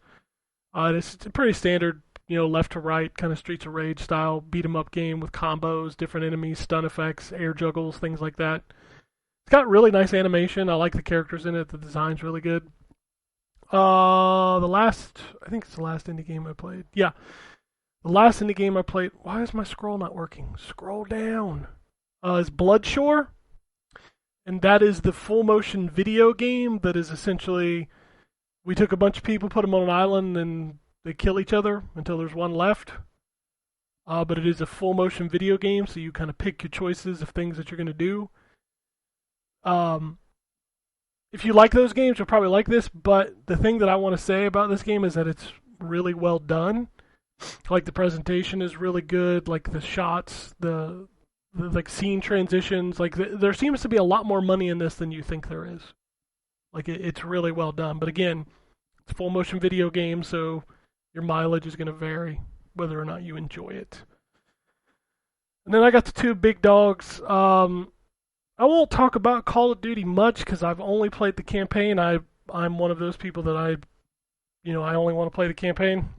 It's a pretty standard, left to right kind of Streets of Rage style beat 'em up game with combos, different enemies, stun effects, air juggles, things like that. It's got really nice animation. I like the characters in it. The design's really good. I think it's the last indie game I played. Yeah. The last indie game I played, why is my scroll not working? Scroll down. Is Bloodshore. And that is the full motion video game that is essentially, we took a bunch of people, put them on an island, and they kill each other until there's one left. But it is a full motion video game, so you kind of pick your choices of things that you're going to do. If you like those games, you'll probably like this, but the thing that I want to say about this game is that it's really well done. Like the presentation is really good, like the shots, the like scene transitions, like there seems to be a lot more money in this than you think there is. Like it's really well done, but again, it's a full motion video game, so your mileage is going to vary whether or not you enjoy it. And then I got the two big dogs. I won't talk about Call of Duty much because I've only played the campaign. I'm one of those people that I only want to play the campaign.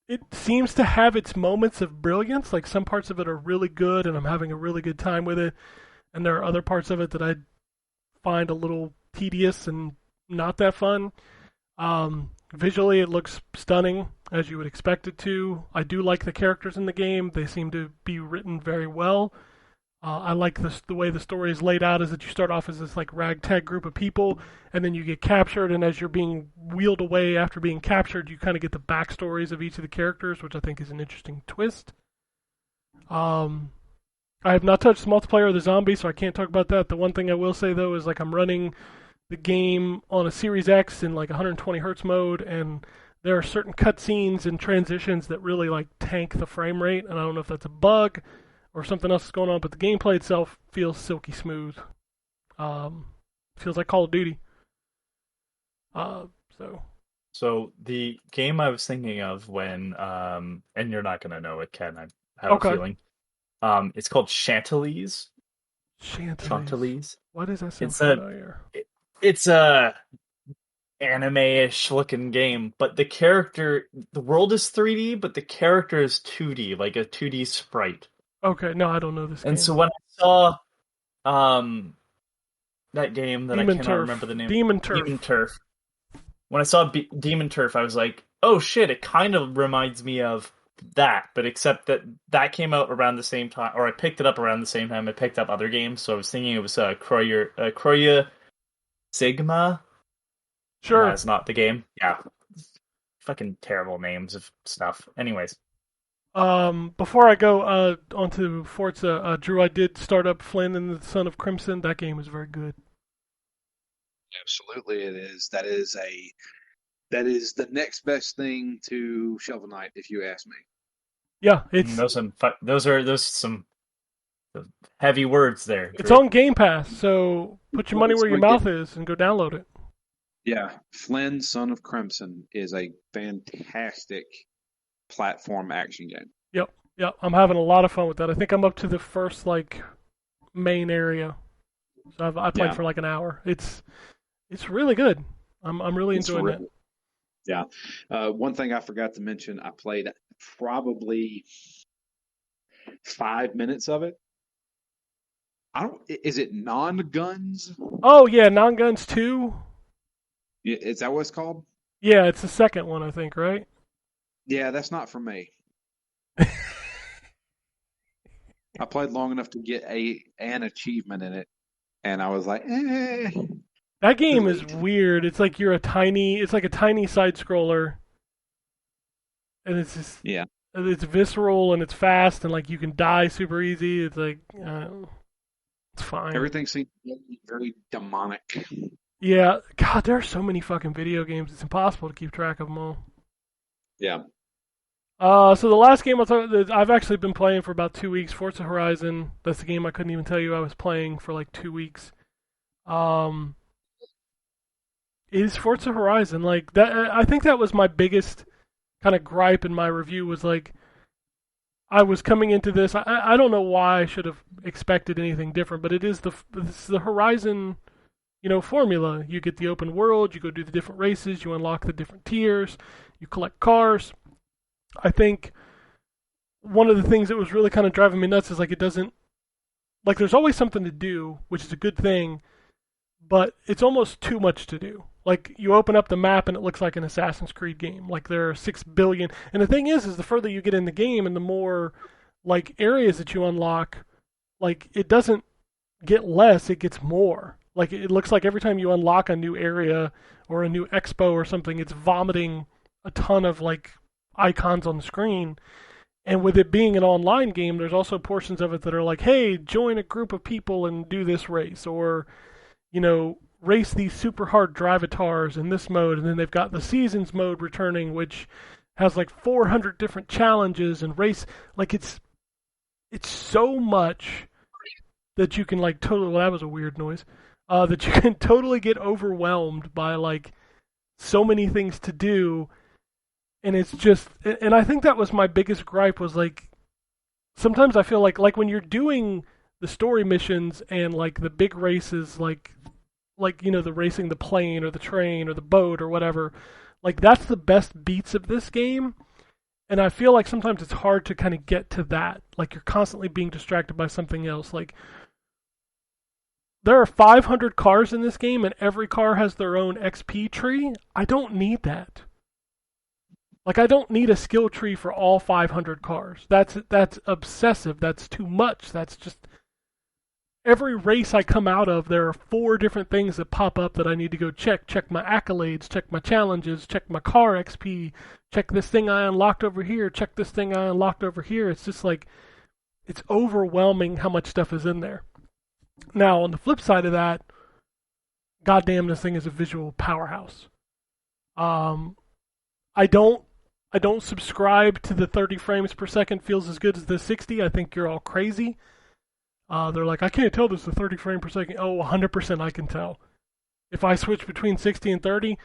It seems to have its moments of brilliance. Like some parts of it are really good, and I'm having a really good time with it. And there are other parts of it that I find a little tedious and not that fun. Visually, it looks stunning, as you would expect it to. I do like the characters in the game. They seem to be written very well. I like the way the story is laid out is that you start off as this like ragtag group of people, and then you get captured, and as you're being wheeled away after being captured, you kind of get the backstories of each of the characters, which I think is an interesting twist. I have not touched the multiplayer of the zombies, so I can't talk about that. The one thing I will say though is like I'm running the game on a Series X in like 120 hertz mode, and there are certain cutscenes and transitions that really like tank the frame rate, and I don't know if that's a bug or something else is going on, but the gameplay itself feels silky smooth. Feels like Call of Duty. So the game I was thinking of when, and you're not gonna know it, Ken. I have a feeling. It's called Chantilly's. Chantilly's. Why does that sound It's familiar? It's a anime-ish looking game, but the world is 3D, but the character is 2D, like a 2D sprite. Okay, no, I don't know this game. And so when I saw that game that Demon I cannot Turf. remember the name. Demon Turf. When I saw Demon Turf, I was like, oh shit, it kind of reminds me of that, but except that came out around the same time, or I picked it up around the same time I picked up other games, so I was thinking it was Croya Sigma. Sure. That's not the game. Yeah. Fucking terrible names of stuff. Anyways. Before I go onto Forza, Drew, I did start up Flynn and the Son of Crimson. That game is very good. Absolutely, it is. That is the next best thing to Shovel Knight, if you ask me. Yeah, it's those are some heavy words there. It's on Game Pass, so put your money where your mouth is and go download it. Yeah, Flynn, Son of Crimson is a fantastic platform action game. Yep. I'm having a lot of fun with that. I think I'm up to the first like main area. So I played for like an hour. It's really good. I'm really enjoying it. Yeah. One thing I forgot to mention, I played probably 5 minutes of it. Is it Non-Guns? Oh yeah, Non-Guns 2. Is that what it's called? Yeah, it's the second one, I think, right? Yeah, that's not for me. I played long enough to get an achievement in it, and I was like, eh. That game is weird. It's like it's like a tiny side scroller, and it's just it's visceral and it's fast and like you can die super easy. It's like it's fine. Everything seems very demonic. Yeah, God, there are so many fucking video games. It's impossible to keep track of them all. Yeah. So the last game I've actually been playing for about 2 weeks, Forza Horizon. That's the game I couldn't even tell you I was playing for like 2 weeks. Is Forza Horizon like that? I think that was my biggest kind of gripe in my review was like I was coming into this. I don't know why I should have expected anything different, but it's the Horizon, formula. You get the open world, you go do the different races, you unlock the different tiers, you collect cars. I think one of the things that was really kind of driving me nuts is like it doesn't, like there's always something to do, which is a good thing, but it's almost too much to do. Like you open up the map and it looks like an Assassin's Creed game. Like there are 6 billion, and the thing is the further you get in the game and the more like areas that you unlock, like it doesn't get less, it gets more. Like it looks like every time you unlock a new area or a new expo or something, it's vomiting a ton of like icons on the screen. And with it being an online game, there's also portions of it that are like, hey, join a group of people and do this race, or race these super hard drivatars in this mode. And then they've got the seasons mode returning, which has like 400 different challenges and race. Like it's so much that you can like totally, well, that was a weird noise, that you can totally get overwhelmed by like so many things to do. And it's just, and I think that was my biggest gripe was like, sometimes I feel like when you're doing the story missions and like the big races, like the racing the plane or the train or the boat or whatever, like that's the best beats of this game. And I feel like sometimes it's hard to kind of get to that. Like you're constantly being distracted by something else. Like there are 500 cars in this game and every car has their own XP tree. I don't need that. Like I don't need a skill tree for all 500 cars. That's obsessive. That's too much. That's just every race I come out of, there are 4 different things that pop up that I need to go check. Check my accolades, check my challenges, check my car XP, check this thing I unlocked over here, check this thing I unlocked over here. It's just like, it's overwhelming how much stuff is in there. Now, on the flip side of that, goddamn, this thing is a visual powerhouse. I don't subscribe to the 30 frames per second feels as good as the 60. I think you're all crazy. They're like, I can't tell this is 30 frames per second. Oh, 100% I can tell. If I switch between 60 and 30,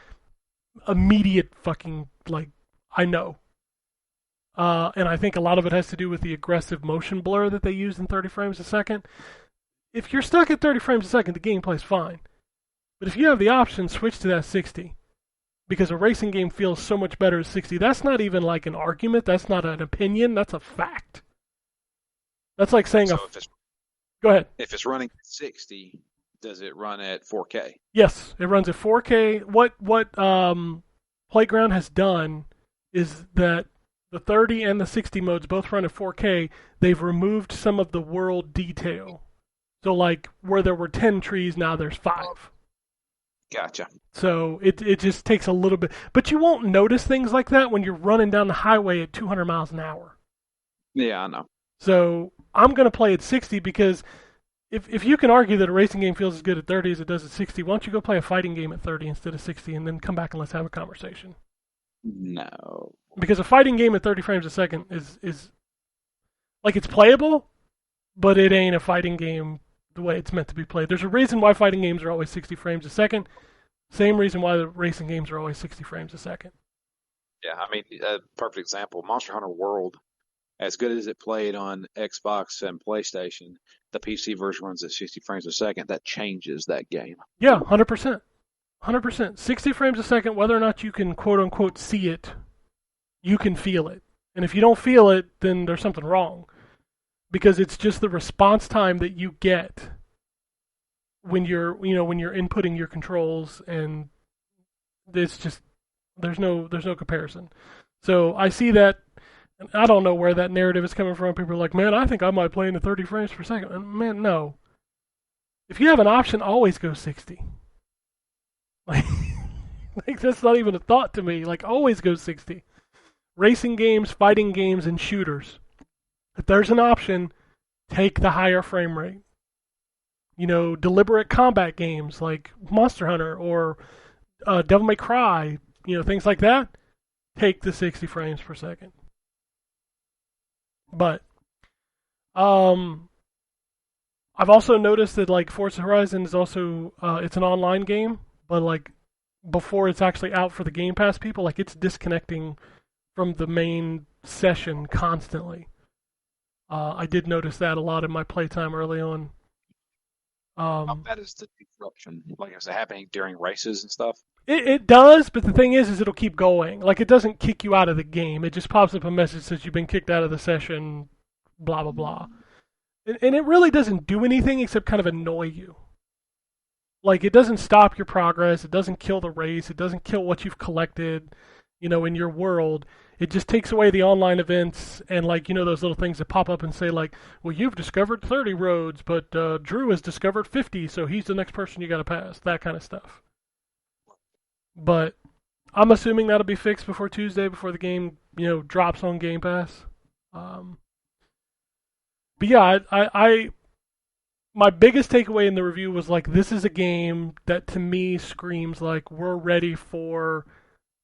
immediate fucking, like, I know. And I think a lot of it has to do with the aggressive motion blur that they use in 30 frames a second. If you're stuck at 30 frames a second, the game plays fine. But if you have the option, switch to that 60. Because a racing game feels so much better at 60. That's not even like an argument. That's not an opinion. That's a fact. That's like saying Go ahead. If it's running at 60, does it run at 4K? Yes, it runs at 4K. What Playground has done is that the 30 and the 60 modes both run at 4K. They've removed some of the world detail. So like where there were 10 trees, now there's 5. Gotcha. So it just takes a little bit. But you won't notice things like that when you're running down the highway at 200 miles an hour. Yeah, I know. So I'm going to play at 60 because if you can argue that a racing game feels as good at 30 as it does at 60, why don't you go play a fighting game at 30 instead of 60 and then come back and let's have a conversation? No. Because a fighting game at 30 frames a second is like, it's playable, but it ain't a fighting game the way it's meant to be played. There's a reason why fighting games are always 60 frames a second. Same reason why the racing games are always 60 frames a second. Yeah, I mean, a perfect example, Monster Hunter World, as good as it played on Xbox and PlayStation, the PC version runs at 60 frames a second. That changes that game. Yeah, 100%. 100%. 60 frames a second, whether or not you can quote-unquote see it, you can feel it. And if you don't feel it, then there's something wrong. Because it's just the response time that you get when you're inputting your controls, and it's just there's no comparison. So I see that, and I don't know where that narrative is coming from. People are like, man, I think I might play into 30 frames per second. And man, no. If you have an option, always go 60. Like that's not even a thought to me. Like, always go 60. Racing games, fighting games, and shooters. If there's an option, take the higher frame rate. Deliberate combat games like Monster Hunter or Devil May Cry, things like that, take the 60 frames per second. But I've also noticed that like Forza Horizon is also it's an online game, but like before it's actually out for the Game Pass people, like it's disconnecting from the main session constantly. I did notice that a lot in my playtime early on. How bad is the disruption? Like, is it happening during races and stuff? It does, but the thing is it'll keep going. Like, it doesn't kick you out of the game. It just pops up a message that says you've been kicked out of the session, blah, blah, blah. And it really doesn't do anything except kind of annoy you. Like, it doesn't stop your progress. It doesn't kill the race. It doesn't kill what you've collected, in your world. It just takes away the online events and, like, those little things that pop up and say, like, well, you've discovered 30 roads, but Drew has discovered 50, so he's the next person you got to pass. That kind of stuff. But I'm assuming that'll be fixed before Tuesday, before the game, drops on Game Pass. But yeah, my biggest takeaway in the review was, like, this is a game that to me screams like we're ready for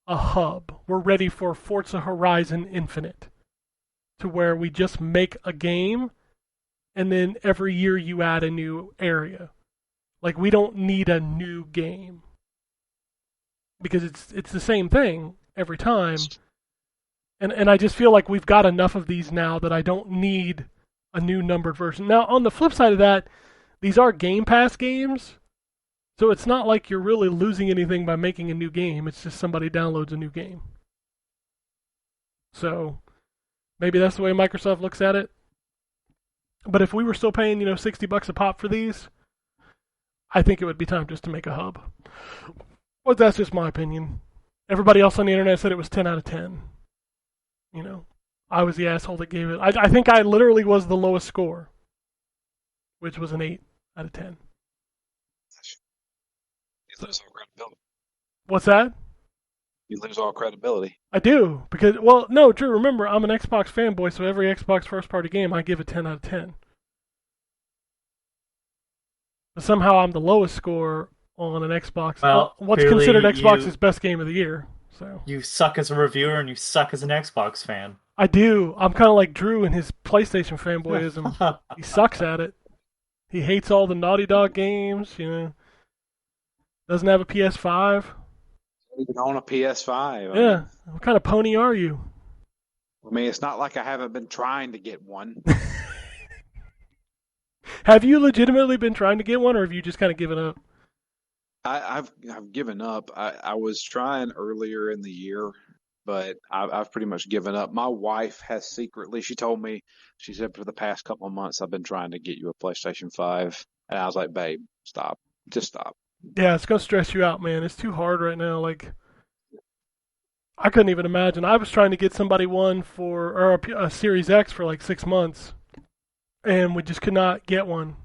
a hub. We're ready for Forza Horizon Infinite, to where we just make a game and then every year you add a new area. Like, we don't need a new game because it's the same thing every time. And I just feel like we've got enough of these now that I don't need a new numbered version. Now, on the flip side of that, these are Game Pass games. So it's not like you're really losing anything by making a new game. It's just somebody downloads a new game. So maybe that's the way Microsoft looks at it. But if we were still paying, $60 a pop for these, I think it would be time just to make a hub. But that's just my opinion. Everybody else on the internet said it was 10 out of 10. I was the asshole that gave it. I think I literally was the lowest score, which was an 8. out of 10. You lose all credibility. What's that? You lose all credibility. I do, because, well, no, Drew, remember, I'm an Xbox fanboy, so every Xbox first-party game, I give a 10 out of 10. But somehow I'm the lowest score on an Xbox. Well, what's clearly considered Xbox's best game of the year. So You suck as a reviewer and you suck as an Xbox fan. I do. I'm kind of like Drew in his PlayStation fanboyism. He sucks at it. He hates all the Naughty Dog games, you know. Doesn't have a PS5. Even on a PS5. Yeah. What kind of pony are you? I mean, it's not like I haven't been trying to get one. Have you legitimately been trying to get one, or have you just kind of given up? I've given up. I was trying earlier in the year, but I've pretty much given up. My wife has secretly, she told me, she said for the past couple of months I've been trying to get you a PlayStation 5. And I was like, babe, stop. Just stop. Yeah, it's going to stress you out, man. It's too hard right now. Like, I couldn't even imagine. I was trying to get somebody one or a Series X for like 6 months, and we just could not get one.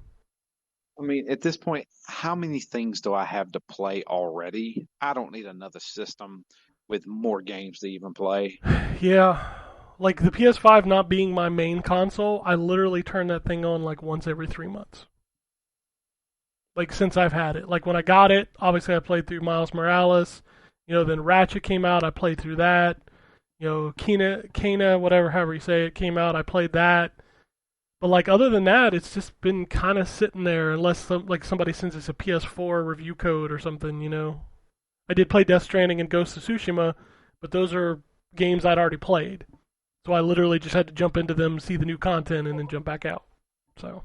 I mean, at this point, how many things do I have to play already? I don't need another system with more games to even play. Yeah. Like, the PS5 not being my main console, I literally turn that thing on like once every 3 months. Like, since I've had it. Like, when I got it, obviously I played through Miles Morales. You know, then Ratchet came out, I played through that. You know, Kena, whatever, however you say it, came out, I played that. But, like, other than that, it's just been kind of sitting there unless, somebody sends us a PS4 review code or something, you know. I did play Death Stranding and Ghost of Tsushima, but those are games I'd already played. So I literally just had to jump into them, see the new content, and then jump back out. So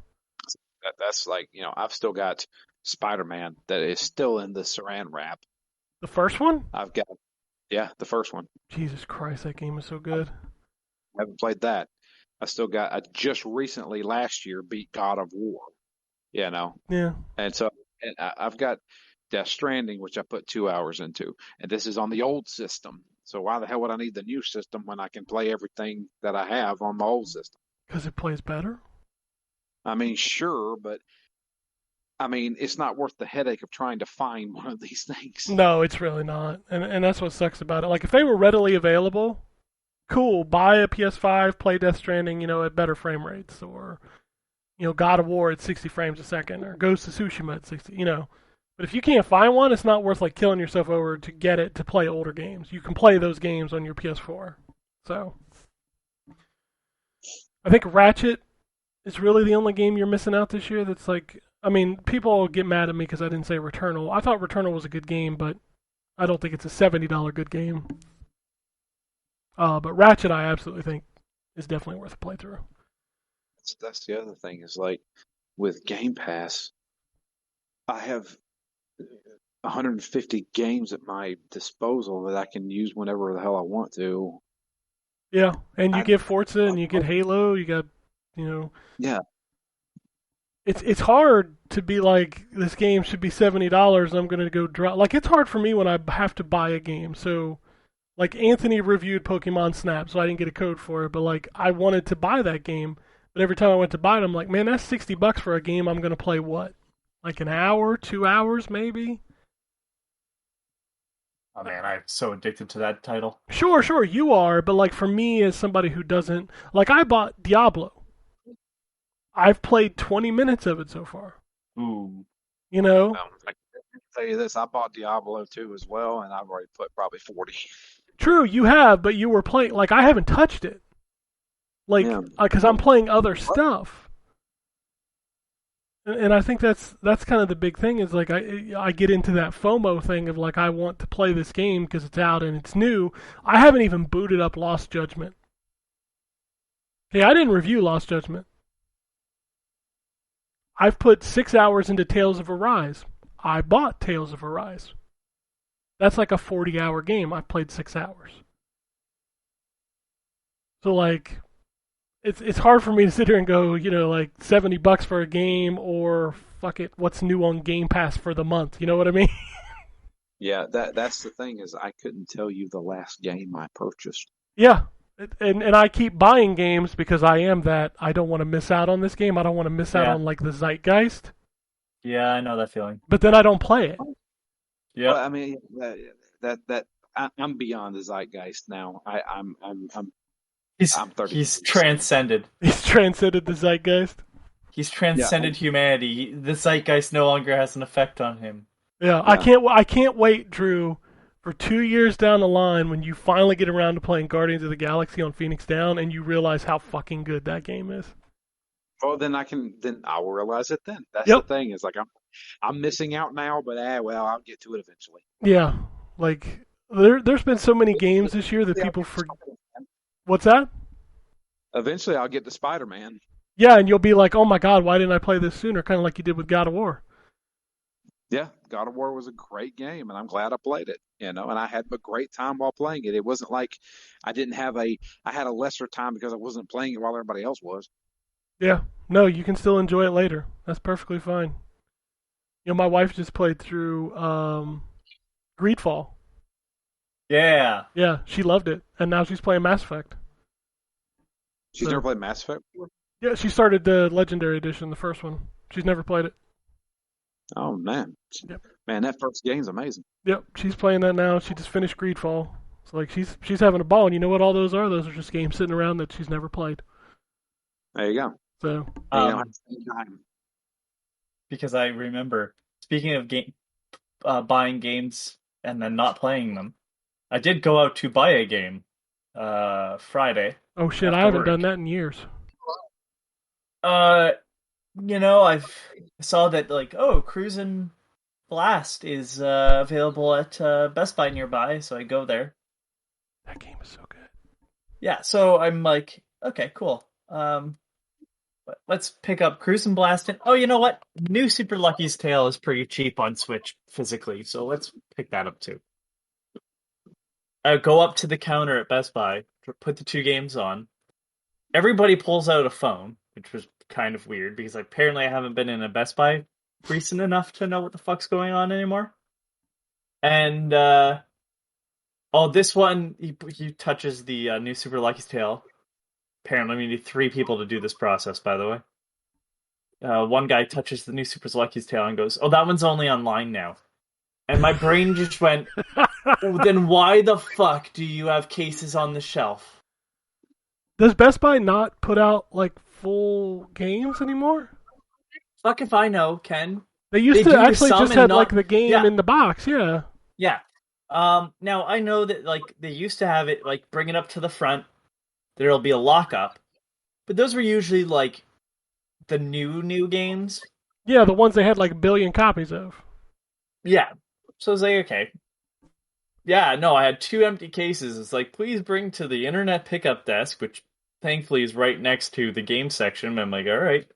That's like, you know, I've still got Spider-Man that is still in the saran wrap. the first one? I've got, yeah, the first one. Jesus Christ, that game is so good. I haven't played that. I just recently last year beat God of War, you know. Yeah. And so I've got Death Stranding, which I put 2 hours into. And this is on the old system. So why the hell would I need the new system when I can play everything that I have on my old system? Because it plays better? I mean, sure, but I mean, it's not worth the headache of trying to find one of these things. No, it's really not. And that's what sucks about it. Like, if they were readily available, cool, buy a PS5, play Death Stranding, you know, at better frame rates. Or, you know, God of War at 60 frames a second. Or Ghost of Tsushima at 60, you know. But if you can't find one, it's not worth, like, killing yourself over to get it to play older games. You can play those games on your PS4. So, I think Ratchet is really the only game you're missing out this year that's like, I mean, people get mad at me because I didn't say Returnal. I thought Returnal was a good game, but I don't think it's a $70 good game. But Ratchet, I absolutely think, is definitely worth a playthrough. That's the other thing is like with Game Pass, I have 150 games at my disposal that I can use whenever the hell I want to. Yeah, and you get Forza and you get Halo, you got, you know. Yeah. It's hard to be like, this game should be $70 and I'm going to go drop. Like, it's hard for me when I have to buy a game. So, like, Anthony reviewed Pokemon Snap, so I didn't get a code for it. But, like, I wanted to buy that game. But every time I went to buy it, I'm like, man, that's $60 for a game I'm going to play what? Like an hour, 2 hours, maybe? Oh man, I'm so addicted to that title. Sure, you are. But, like, for me, as somebody who doesn't... Like, I bought Diablo. I've played 20 minutes of it so far. Ooh. You know? I can tell you this, I bought Diablo 2 as well, and I've already put probably 40. True, you have, but you were playing... Like, I haven't touched it. Like, because I'm playing other stuff. And I think that's kind of the big thing is, like, I get into that FOMO thing of, like, I want to play this game because it's out and it's new. I haven't even booted up Lost Judgment. Okay, I didn't review Lost Judgment. I've put 6 hours into Tales of Arise. I bought Tales of Arise. That's like a 40-hour game. I've played 6 hours. So, like, it's hard for me to sit here and go, you know, like, $70 for a game or, fuck it, what's new on Game Pass for the month? You know what I mean? Yeah, that's the thing is I couldn't tell you the last game I purchased. Yeah. And I keep buying games because I am that. I don't want to miss out on this game. I don't want to miss out on, like, the zeitgeist. Yeah, I know that feeling. but then I don't play it. Yeah. Well, I mean, I'm beyond the zeitgeist now. I'm 30. He's transcended. He's transcended the zeitgeist. He's transcended humanity. The zeitgeist no longer has an effect on him. Yeah, I can't wait, Drew, for 2 years down the line when you finally get around to playing Guardians of the Galaxy on Phoenix Down and you realize how fucking good that game is. Oh, then I will realize it then. That's Yep. the thing. Is like I'm missing out now, but well, I'll get to it eventually. Yeah, like there's been so many games this year that people forget. What's that? Eventually, I'll get to Spider-Man. Yeah, and you'll be like, oh my god, why didn't I play this sooner? Kind of like you did with God of War. Yeah, God of War was a great game, and I'm glad I played it. And I had a great time while playing it. It wasn't like I had a lesser time because I wasn't playing it while everybody else was. Yeah, no, you can still enjoy it later. That's perfectly fine. My wife just played through Greedfall. Yeah. Yeah, she loved it, and now she's playing Mass Effect. She's never played Mass Effect before? Yeah, she started the Legendary Edition, the first one. She's never played it. Oh, man. Yep. Man, that first game's amazing. Yep, she's playing that now. She just finished Greedfall. So like she's having a ball, and you know what all those are? Those are just games sitting around that she's never played. There you go. So Because I remember, speaking of buying games and then not playing them, I did go out to buy a game Friday. oh shit, after I haven't work. done that in years. I saw that Cruisin' Blast is available at Best Buy nearby, so I go there. That game is so good. Yeah, so I'm like, okay, cool. Let's pick up Cruisin' Blast. And you know what? New Super Lucky's Tale is pretty cheap on Switch physically, so let's pick that up too. I go up to the counter at Best Buy, put the two games on. Everybody pulls out a phone, which was kind of weird because apparently I haven't been in a Best Buy recent enough to know what the fuck's going on anymore. And this one he touches the new Super Lucky's Tale. Apparently, we need 3 people to do this process, by the way. One guy touches the new Super Lucky's Tale and goes, "Oh, that one's only online now." And my brain just went, then why the fuck do you have cases on the shelf? Does Best Buy not put out full games anymore? Fuck if I know, Ken. They used to actually just had the game in the box, yeah. Yeah. Now I know that they used to have it bring it up to the front. There'll be a lockup, but those were usually the new games. Yeah, the ones they had a billion copies of. Yeah, so I was like, okay. Yeah, no, I had 2 empty cases. It's please bring to the internet pickup desk, which thankfully is right next to the game section. I'm like, all right.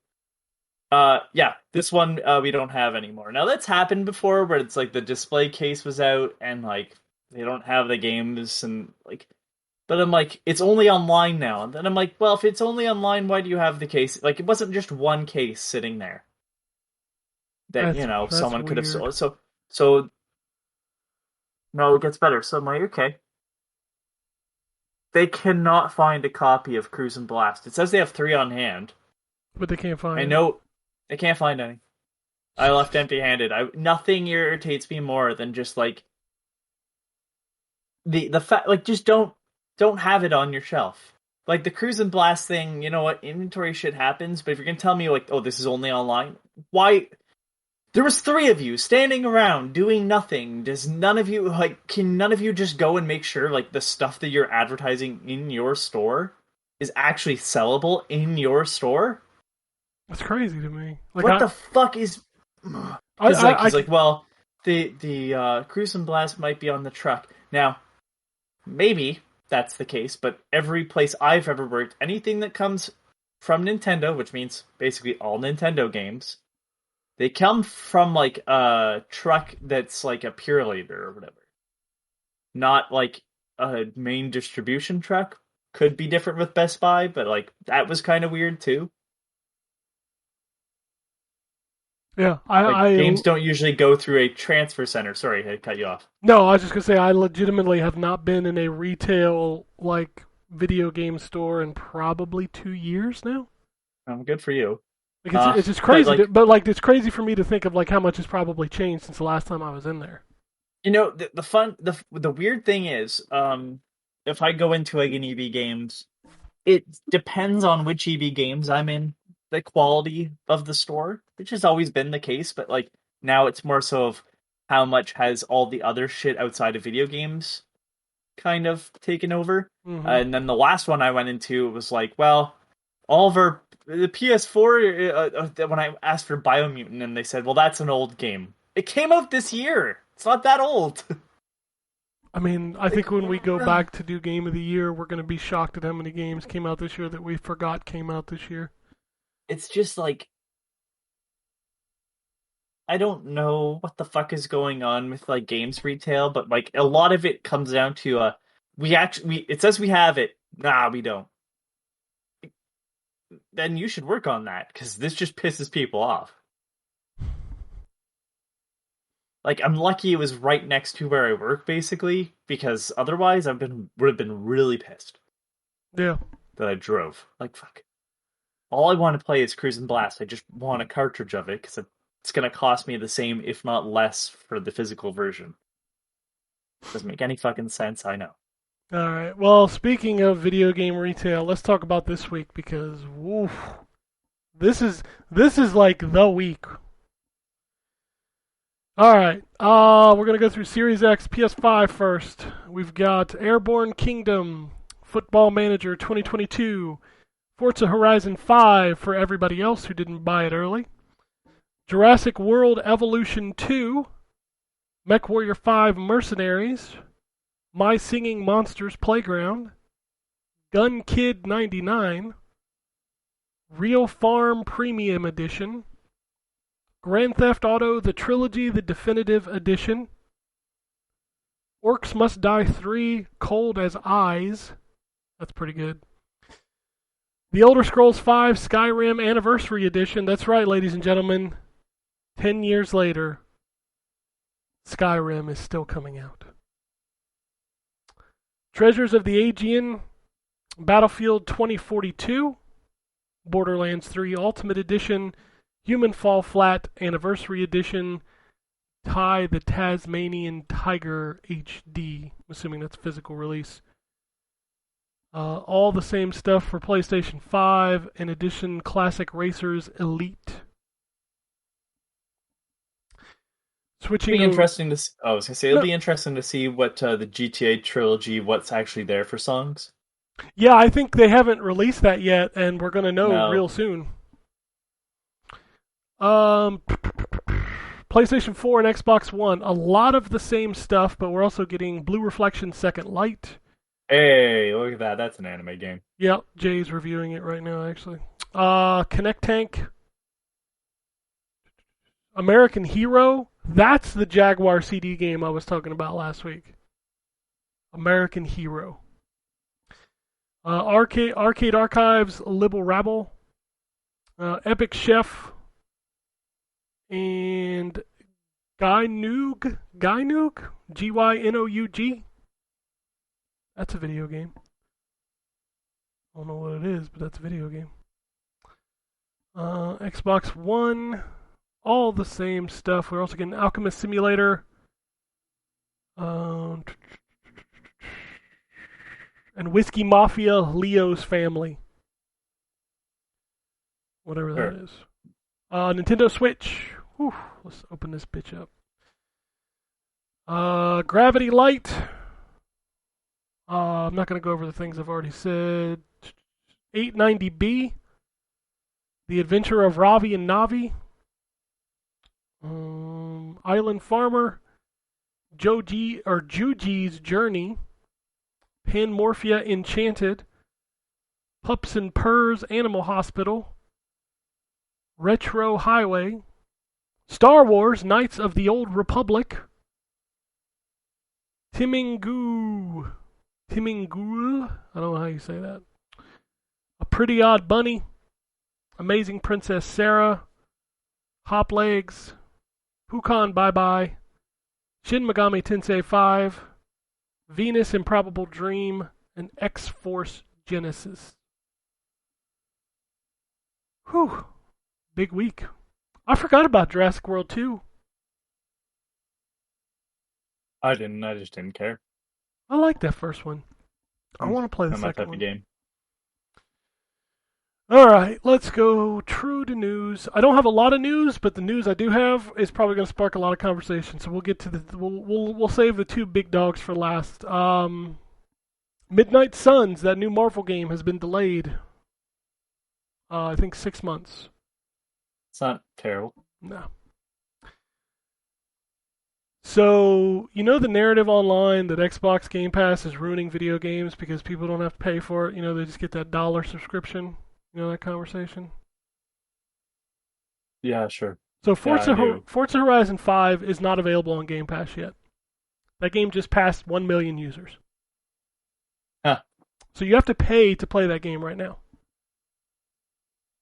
Yeah, this one we don't have anymore. Now that's happened before, where it's the display case was out and they don't have the games and But I'm like, it's only online now. And then I'm like, well, if it's only online, why do you have the case? It wasn't just one case sitting there that, That's someone could have weird. sold. So, no, it gets better. So I'm like, okay. They cannot find a copy of Cruisin' Blast. It says they have 3 on hand. But they can't find I it. know they can't find any. I left empty-handed. Nothing irritates me more than just, the fact, just don't have it on your shelf. The Cruisin' Blast thing, you know what, inventory shit happens, but if you're gonna tell me, oh, this is only online, why? There was 3 of you standing around doing nothing. Does none of you, can none of you just go and make sure, the stuff that you're advertising in your store is actually sellable in your store? That's crazy to me. What the fuck is... He's well, the Cruisin' Blast might be on the truck. Now, maybe that's the case, but every place I've ever worked, anything that comes from Nintendo, which means basically all Nintendo games, they come from a truck that's a Purelator or whatever. Not a main distribution truck. Could be different with Best Buy, but that was kind of weird too. Yeah, games don't usually go through a transfer center. Sorry, I cut you off. No, I was just gonna say I legitimately have not been in a retail video game store in probably 2 years now. Good for you. Like it's just But, crazy, like- but like it's crazy for me to think of like how much has probably changed since the last time I was in there. You know, the weird thing is, if I go into like an EB Games, it depends on which EB Games I'm in, the quality of the store, which has always been the case, but like now it's more so of how much has all the other shit outside of video games kind of taken over. Mhm. And then the last one I went into was like, well, all of our the PS4 when I asked for Biomutant and they said, well, that's an old game. It came out this year. It's not that old. I mean, I think when we go back to do Game of the Year, we're going to be shocked at how many games came out this year that we forgot came out this year. It's just like, I don't know what the fuck is going on with like games retail, but like a lot of it comes down to it says we have it. Nah, we don't. Then you should work on that because this just pisses people off. Like, I'm lucky it was right next to where I work, basically, because otherwise would have been really pissed Yeah. that I drove. Like, fuck. All I want to play is Cruise and Blast. I just want a cartridge of it because it's going to cost me the same, if not less, for the physical version. Doesn't make any fucking sense, I know. All right. Well, speaking of video game retail, let's talk about this week because woof, this is like the week. All right. We're gonna go through Series X, PS5 first. We've got Airborne Kingdom, Football Manager 2022, Forza Horizon 5 for everybody else who didn't buy it early, Jurassic World Evolution 2, MechWarrior 5 Mercenaries, My Singing Monsters Playground, Gun Kid 99, Real Farm Premium Edition, Grand Theft Auto The Trilogy The Definitive Edition, Orcs Must Die 3 Cold as Eyes, that's pretty good, The Elder Scrolls 5 Skyrim Anniversary Edition, that's right ladies and gentlemen, 10 years later, Skyrim is still coming out. Treasures of the Aegean, Battlefield 2042, Borderlands 3 Ultimate Edition, Human Fall Flat Anniversary Edition, Ty the Tasmanian Tiger HD. I'm assuming that's physical release. All the same stuff for PlayStation 5, in addition Classic Racers Elite. Switching It'll be over- interesting to. I was gonna say it'll be interesting to see what the GTA trilogy, what's actually there for songs. Yeah, I think they haven't released that yet, and we're gonna know No. real soon. PlayStation 4 and Xbox One, a lot of the same stuff, but we're also getting Blue Reflection Second Light. Hey, look at that! That's an anime game. Yep, Jay's reviewing it right now, actually. Connect Tank, American Hero. That's the Jaguar CD game I was talking about last week. American Hero. Arcade Archives, Libble Rabble, Epic Chef, and Gynoug, Gynoug, that's a video game. I don't know what it is, but that's a video game. Xbox One, all the same stuff. We're also getting Alchemist Simulator, and Whiskey Mafia, Leo's Family. Whatever that is. Nintendo Switch. Whew, let's open this bitch up. Gravity Light. I'm not going to go over the things I've already said. 890B. The Adventure of Ravi and Navi. Island Farmer. Juji's Journey. Panmorphia Enchanted. Pups and Purrs Animal Hospital. Retro Highway. Star Wars Knights of the Old Republic. Timingool. I don't know how you say that. A Pretty Odd Bunny. Amazing Princess Sarah. Hop Legs. Pukan Bye Bye. Shin Megami Tensei 5. Venus Improbable Dream. And X-Force Genesis. Whew. Big week. I forgot about Jurassic World 2. I didn't. I just didn't care. I like that first one. I want to play the Not my second type one. of game. All right, let's go true to news. I don't have a lot of news, but the news I do have is probably going to spark a lot of conversation. So we'll get to the we'll save the two big dogs for last. Midnight Suns, that new Marvel game, has been delayed. I think 6 months. It's not terrible. No. So, you know the narrative online that Xbox Game Pass is ruining video games because people don't have to pay for it? You know, they just get that dollar subscription. You know that conversation? Yeah, sure. So I do. Forza Horizon 5 is not available on Game Pass yet. That game just passed 1 million users. Huh. So you have to pay to play that game right now.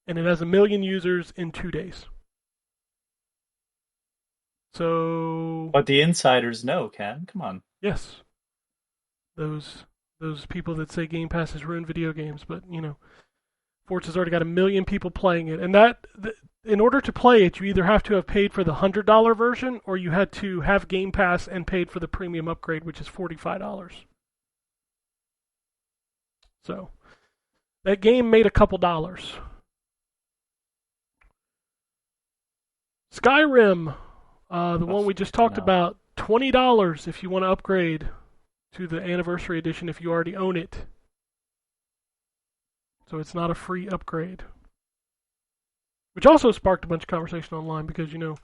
And it has 1 million users in 2 days. So... But the insiders know, Ken. Come on. Yes. Those people that say Game Pass has ruined video games, but, you know, Forza's already got 1 million people playing it. And in order to play it, you either have to have paid for the $100 version, or you had to have Game Pass and paid for the premium upgrade, which is $45. So, that game made a couple dollars. Skyrim, the one we just talked about, $20 if you want to upgrade to the Anniversary Edition if you already own it. So it's not a free upgrade. Which also sparked a bunch of conversation online because, you know,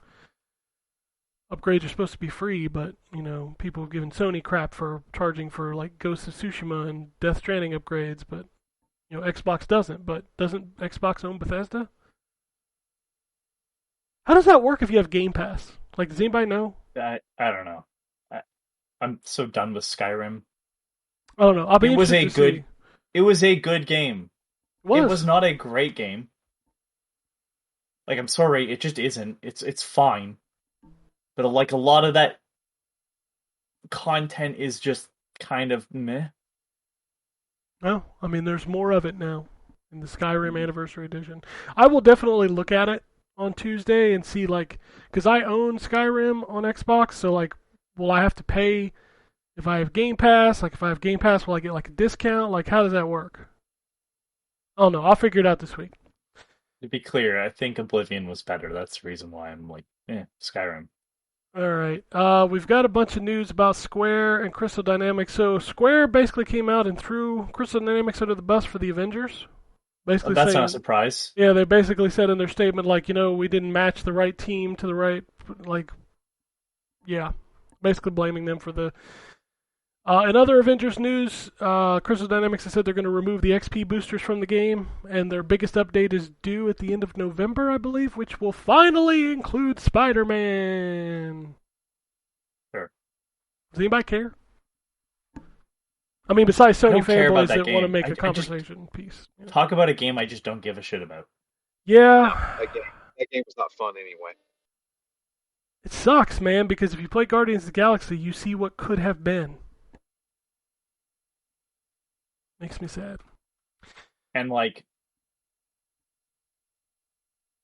upgrades are supposed to be free, but, you know, people have given Sony crap for charging for, like, Ghost of Tsushima and Death Stranding upgrades, but, you know, Xbox doesn't. But doesn't Xbox own Bethesda? How does that work if you have Game Pass? Like, does anybody know? I don't know. I'm so done with Skyrim. I don't know. I'll be It was interested to see. It was a good game. It It was not a great game. Like, I'm sorry, it just isn't. It's fine. But, like, a lot of that content is just kind of meh. No, I mean, there's more of it now in the Skyrim Anniversary Edition. I will definitely look at it on Tuesday and see, like, because I own Skyrim on Xbox, so, like, will I have to pay if I have Game Pass? Like, if I have Game Pass, will I get, like, a discount? Like, how does that work? I don't know. I'll figure it out this week. To be clear, I think Oblivion was better. That's the reason why I'm like, Skyrim. All right. We've got a bunch of news about Square and Crystal Dynamics. So Square basically came out and threw Crystal Dynamics under the bus for the Avengers. Basically That's saying, not a surprise. Yeah, they basically said in their statement, like, you know, we didn't match the right team to the right, like, yeah, basically blaming them for the. In other Avengers news, Crystal Dynamics has said they're going to remove the XP boosters from the game, and their biggest update is due at the end of November, I believe, which will finally include Spider-Man. Sure. Does anybody care? I mean, besides I Sony don't care about fanboys that that want to game. make I a just- conversation piece. Yeah. Talk about a game I just don't give a shit about. Yeah, That game was not fun anyway. it sucks, man, because if you play Guardians of the Galaxy, you see what could have been. Makes me sad. And, like,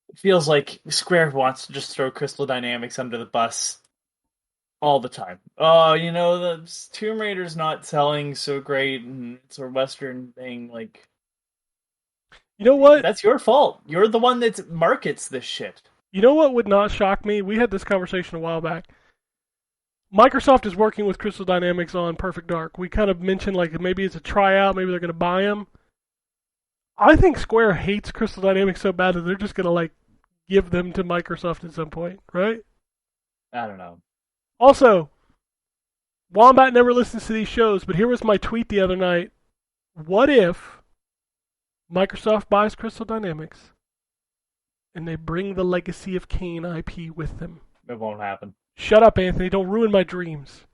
it feels like Square wants to just throw Crystal Dynamics under the bus all the time. Oh, you know, the Tomb Raider's not selling so great, and it's a Western thing. Like, You know what? that's your fault. You're the one that markets this shit. You know what would not shock me? We had this conversation a while back. Microsoft is working with Crystal Dynamics on Perfect Dark. We kind of mentioned, like, maybe it's a tryout, maybe they're going to buy them. I think Square hates Crystal Dynamics so bad that they're just going to, like, give them to Microsoft at some point, right? I don't know. Also, Wombat never listens to these shows, but here was my tweet the other night. What if Microsoft buys Crystal Dynamics and they bring the Legacy of Kain IP with them? It won't happen. Shut up, Anthony. Don't ruin my dreams.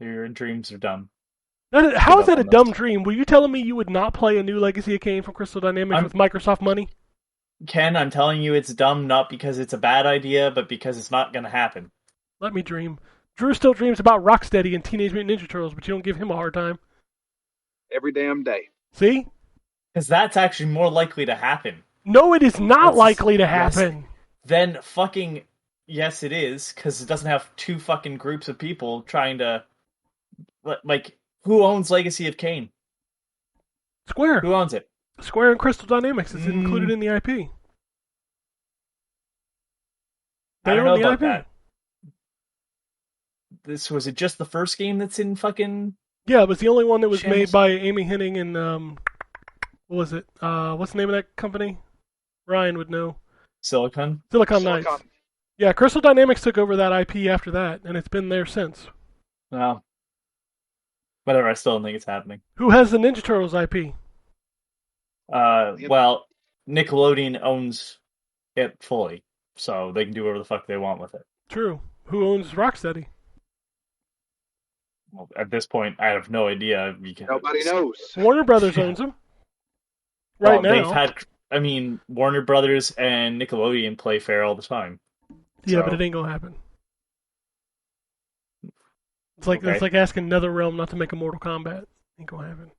Your dreams are dumb. How is that a on dumb this. dream? Were you telling me you would not play a new Legacy of Kain from Crystal Dynamics with Microsoft money? Ken, I'm telling you it's dumb not because it's a bad idea, but because it's not going to happen. Let me dream. Drew still dreams about Rocksteady and Teenage Mutant Ninja Turtles, but you don't give him a hard time. Every damn day. See? Because that's actually more likely to happen. No, it is not That's- likely to yes. happen. Then fucking yes, it is, because it doesn't have two fucking groups of people trying to like. Who owns Legacy of Kain? Square. Who owns it? Square and Crystal Dynamics is included in the IP. I don't know own the about IP. that. Was it just the first game that's in fucking? Yeah, it was the only one that was Shambles? made by Amy Hennig and what was it? What's the name of that company? Ryan would know. Silicon. Silicon Knights. Yeah, Crystal Dynamics took over that IP after that, and it's been there since. No. Whatever, I still don't think it's happening. Who has the Ninja Turtles IP? Well, Nickelodeon owns it fully, so they can do whatever the fuck they want with it. True. Who owns Rocksteady? Well, at this point, I have no idea. Nobody knows. Warner Brothers owns them. Right now. They've had. I mean, Warner Brothers and Nickelodeon play fair all the time. Yeah, so- but it ain't gonna happen. It's like Okay. it's like asking NetherRealm not to make a Mortal Kombat. Ain't gonna happen.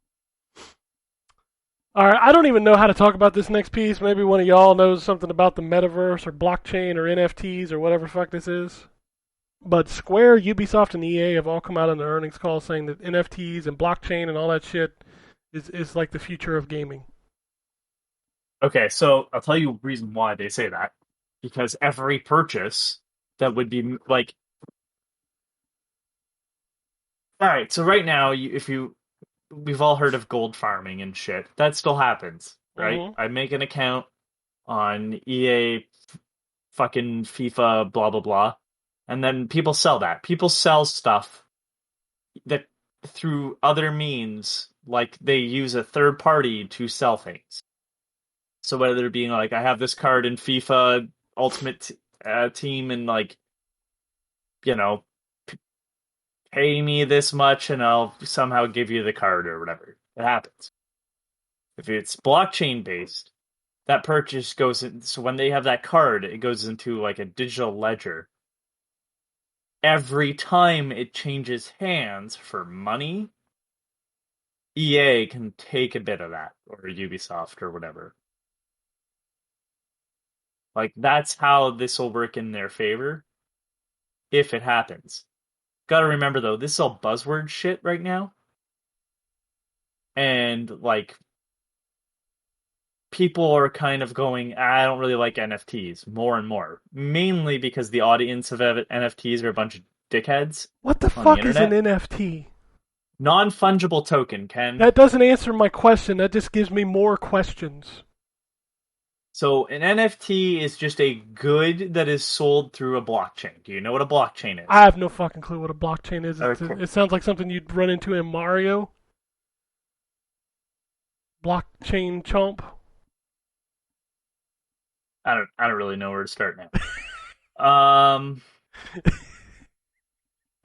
All right, I don't even know how to talk about this next piece. Maybe one of y'all knows something about the metaverse or blockchain or NFTs or whatever the fuck this is. But Square, Ubisoft, and EA have all come out on their earnings call saying that NFTs and blockchain and all that shit is like the future of gaming. Okay, so I'll tell you a reason why they say that. Because every purchase that would be like. Alright, so right now, we've all heard of gold farming and shit. That still happens, right? Mhm. I make an account on EA, fucking FIFA, blah, blah, blah. And then people sell that. People sell stuff that through other means, like they use a third party to sell things. So whether it being like, I have this card in FIFA Ultimate Team and like, pay me this much and I'll somehow give you the card or whatever. It happens. If it's blockchain based, that purchase goes in. So when they have that card, it goes into like a digital ledger. Every time it changes hands for money, EA can take a bit of that, or Ubisoft or whatever. Like, that's how this will work in their favor, if it happens. Gotta remember, though, this is all buzzword shit right now. And, like, people are kind of going, I don't really like NFTs, more and more. Mainly because the audience of NFTs are a bunch of dickheads. What the On the fuck is an internet? NFT? Non-fungible token, Ken. That doesn't answer my question. That just gives me more questions. So an NFT is just a good that is sold through a blockchain. Do you know what a blockchain is? I have no fucking clue what a blockchain is. Okay. It sounds like something you'd run into in Mario. Blockchain chomp. I don't really know where to start now.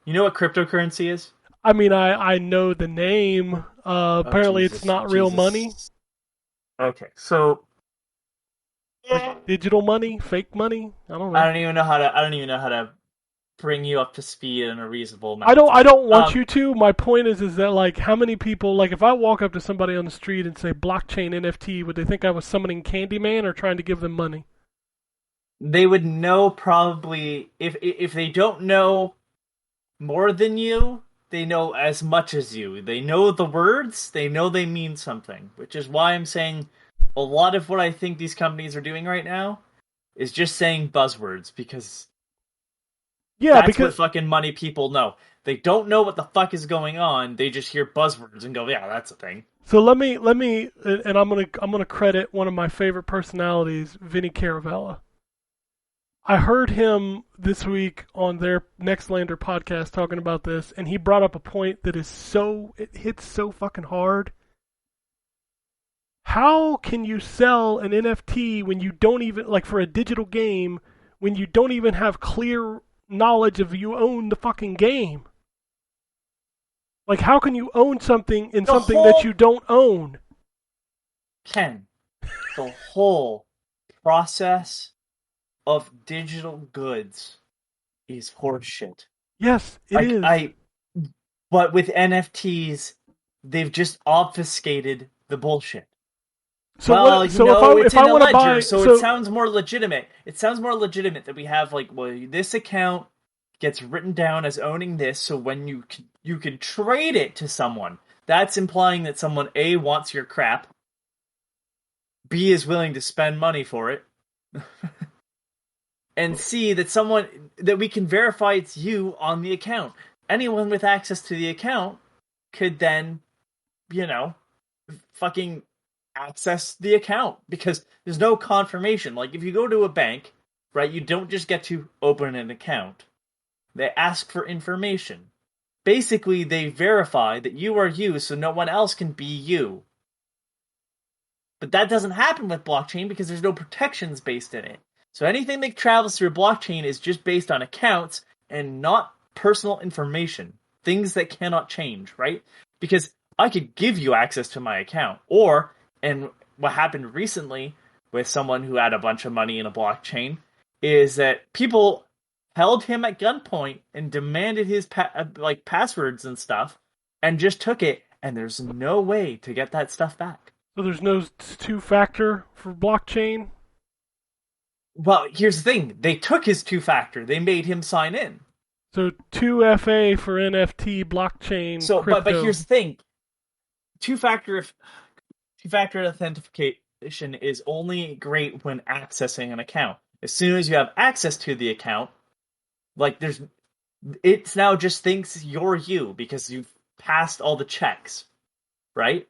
You know what cryptocurrency is? I mean, I know the name. Apparently, Jesus, it's not real Jesus. money. Okay, so Like digital money, fake money. I don't know. I don't even know how to bring you up to speed in a reasonable amount. I don't want you to. My point is that like how many people like if I walk up to somebody on the street and say blockchain NFT, would they think I was summoning Candyman or trying to give them money? They would know probably if they don't know more than you, they know as much as you. They know the words, they know they mean something, which is why I'm saying a lot of what I think these companies are doing right now is just saying buzzwords because Yeah, that's what because fucking money people know. They don't know what the fuck is going on. They just hear buzzwords and go, "Yeah, that's a thing." so let me and I'm gonna credit one of my favorite personalities, Vinny Caravella. I heard him this week on their Nextlander podcast talking about this, and he brought up a point that it hits so fucking hard. How can you sell an NFT when you don't even, like for a digital game, when you don't even have clear knowledge of you own the fucking game? Like how can you own something in something that you don't own? Ken, the whole process of digital goods is horseshit. Yes, it is. But with NFTs, they've just obfuscated the bullshit. So well, what? So it's if I in a want to ledger, buy, so it sounds more legitimate. It sounds more legitimate that we have like, well, this account gets written down as owning this, so when you can trade it to someone, that's implying that someone A wants your crap, B is willing to spend money for it, and C that we can verify it's you on the account. Anyone with access to the account could then, fucking access the account because there's no confirmation. Like if you go to a bank, right, you don't just get to open an account. They ask for information. Basically, they verify that you are you so no one else can be you. But that doesn't happen with blockchain because there's no protections based in it. So anything that travels through a blockchain is just based on accounts and not personal information. Things that cannot change, right? Because I could give you access to my account. And what happened recently with someone who had a bunch of money in a blockchain is that people held him at gunpoint and demanded his passwords and stuff and just took it, and there's no way to get that stuff back. So there's no two-factor for blockchain? Well, here's the thing. They took his two-factor. They made him sign in. So 2FA for NFT blockchain crypto. But here's the thing. Two-factor authentication is only great when accessing an account. As soon as you have access to the account, it's now just thinks you're you because you've passed all the checks, right?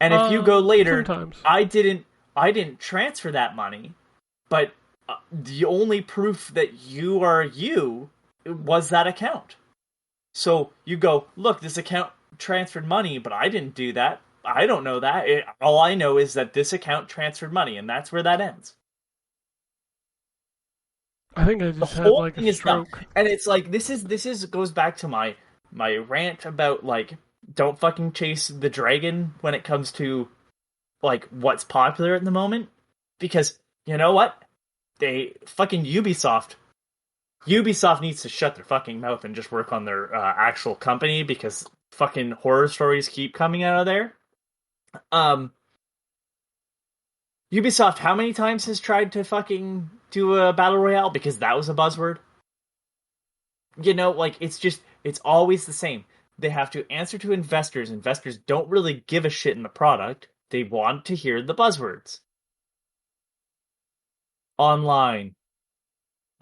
And if you go later, sometimes. I didn't transfer that money, but the only proof that you are you was that account. So you go, look, this account transferred money, but I didn't do that. I don't know that. All I know is that this account transferred money, and that's where that ends. I think I just had like a stroke. And it's like this goes back to my rant about like don't fucking chase the dragon when it comes to like what's popular at the moment, because you know what? They fucking Ubisoft needs to shut their fucking mouth and just work on their actual company because fucking horror stories keep coming out of there. Ubisoft, how many times has tried to fucking do a battle royale because that was a buzzword? It's always the same. They have to answer to investors. Investors don't really give a shit in the product. They want to hear the buzzwords. Online,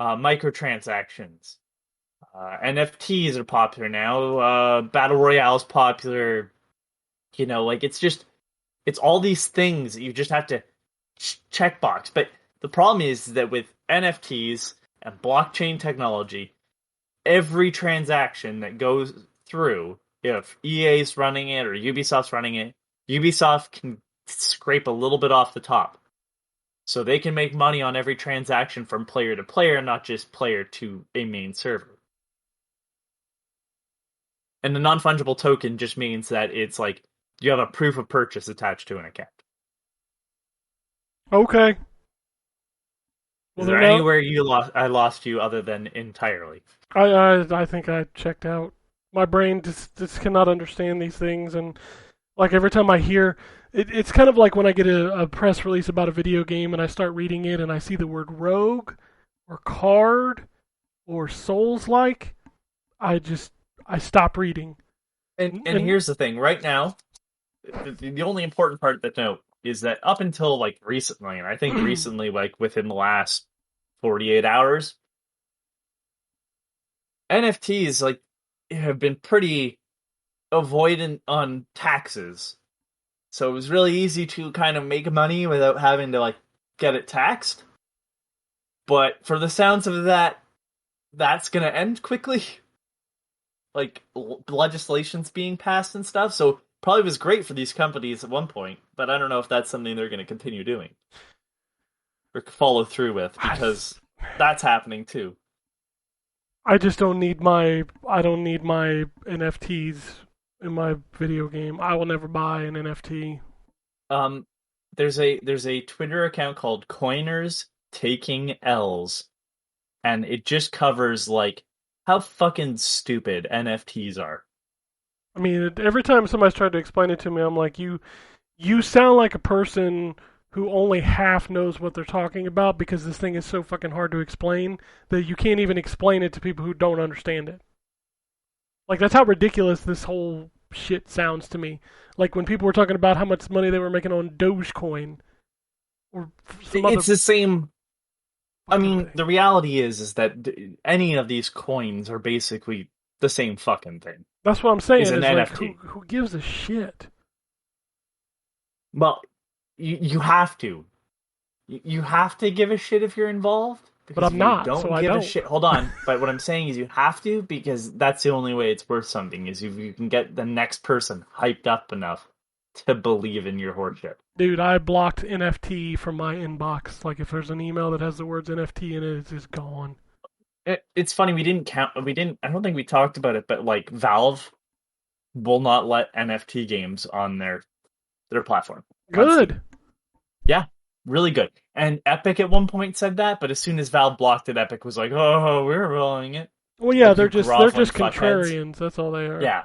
microtransactions, NFTs are popular now. Battle Royale is popular. It's all these things that you just have to checkbox. But the problem is that with NFTs and blockchain technology, every transaction that goes through, if EA's running it or Ubisoft's running it, Ubisoft can scrape a little bit off the top. So they can make money on every transaction from player to player, not just player to a main server. And the non-fungible token just means that it's like you have a proof of purchase attached to an account. Okay. Is there anywhere I lost you other than entirely? I think I checked out. My brain just cannot understand these things, and like every time I hear, it's kind of like when I get a press release about a video game and I start reading it and I see the word rogue or card or Souls-like, I stop reading. And here's the thing, right now, the only important part to note is that up until like recently, and I think recently, like within the last 48 hours, NFTs like have been pretty avoidant on taxes. So it was really easy to kind of make money without having to like get it taxed. But for the sounds of that, that's going to end quickly. Like legislation's being passed and stuff. So probably was great for these companies at one point, but I don't know if that's something they're going to continue doing or follow through with, because that's happening too. I just don't need my NFTs in my video game. I will never buy an NFT. There's a Twitter account called Coiners Taking L's, and it just covers like how fucking stupid NFTs are. I mean, every time somebody's tried to explain it to me, I'm like, you sound like a person who only half knows what they're talking about because this thing is so fucking hard to explain that you can't even explain it to people who don't understand it. Like, that's how ridiculous this whole shit sounds to me. Like, when people were talking about how much money they were making on Dogecoin or some other... It's the same. I fucking mean, thing. the reality is that any of these coins are basically the same fucking thing. That's what I'm saying. Is Is an like, NFT. who gives a shit? Well, you have to. You have to give a shit if you're involved. But Because I'm if you not, don't so I give a don't. shit, hold on. But what I'm saying is you have to, because that's the only way it's worth something. Is if you can get the next person hyped up enough to believe in your horseshit. Dude, I blocked NFT from my inbox. Like, if there's an email that has the words NFT in it, it's just gone. It's funny we didn't. I don't think we talked about it, but like Valve will not let NFT games on their platform. on Steam. Good. Yeah, really good. And Epic at one point said that, but as soon as Valve blocked it, Epic was like, "Oh, we're rolling it." Well, yeah, Like, they're you just groveling fuckheads. contrarians. That's all they are. Yeah,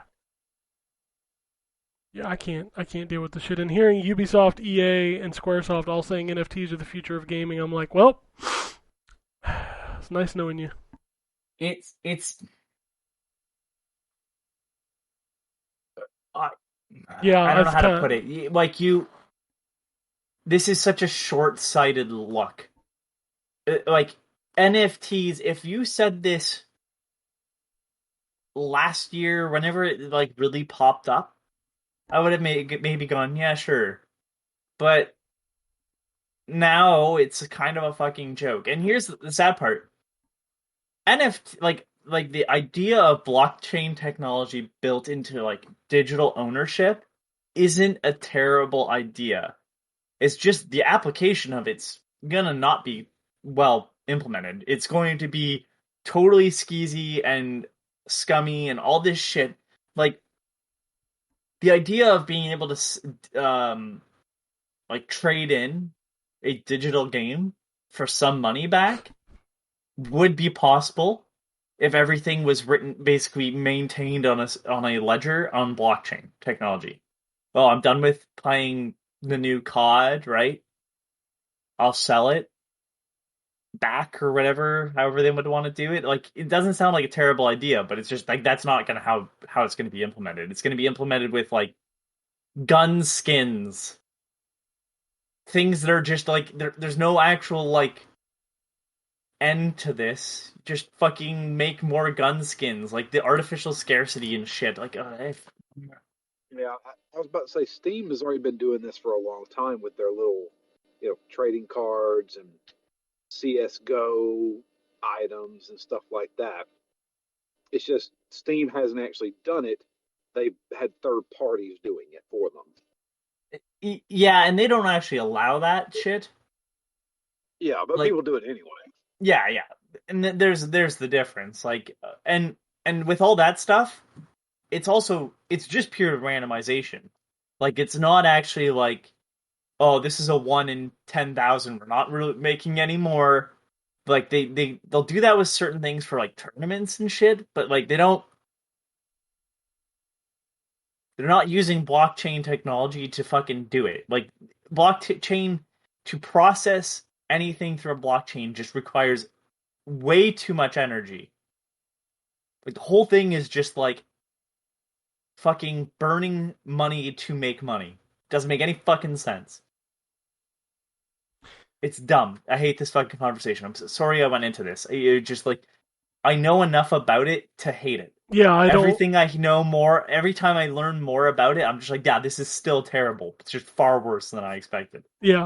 Yeah, I can't deal with the shit. And hearing Ubisoft, EA, and SquareSoft all saying NFTs are the future of gaming, I'm like, well, it's nice knowing you. it's I Yeah, I don't know I've how to kinda- put it. Like this is such a short-sighted look. Like NFTs, if you said this last year, whenever it like really popped up, I would have maybe gone, yeah, sure. But now it's kind of a fucking joke. And here's the sad part: NFT, like the idea of blockchain technology built into like digital ownership, isn't a terrible idea. It's just the application of it's gonna not be well implemented. It's going to be totally skeezy and scummy and all this shit. Like the idea of being able to like trade in a digital game for some money back would be possible if everything was basically maintained on a ledger on blockchain technology. Well, I'm done with playing the new COD, right? I'll sell it back or whatever, however they would want to do it. Like, it doesn't sound like a terrible idea, but it's just like that's not gonna how it's gonna be implemented. It's gonna be implemented with like gun skins, things that are just like there's no actual like end to this. Just fucking make more gun skins, like the artificial scarcity and shit. Like, Yeah, I was about to say Steam has already been doing this for a long time with their little, trading cards and CS:GO items and stuff like that. It's just Steam hasn't actually done it. They've had third parties doing it for them. yeah, and they don't actually allow that shit. Yeah, but Like- people do it anyway. Yeah, and there's the difference. Like, and with all that stuff, it's just pure randomization. Like, it's not actually like, oh, this is a 1 in 10,000. We're not really making any more. Like, they'll do that with certain things for like tournaments and shit, but like they're not using blockchain technology to fucking do it. Like, blockchain to process anything through a blockchain just requires way too much energy. Like, the whole thing is just like fucking burning money to make money. Doesn't make any fucking sense. It's dumb. I hate this fucking conversation. I'm sorry I went into this. Just like, I know enough about it to hate it. Yeah, Everything I know more, every time I learn more about it, I'm just like, yeah, this is still terrible. It's just far worse than I expected. Yeah,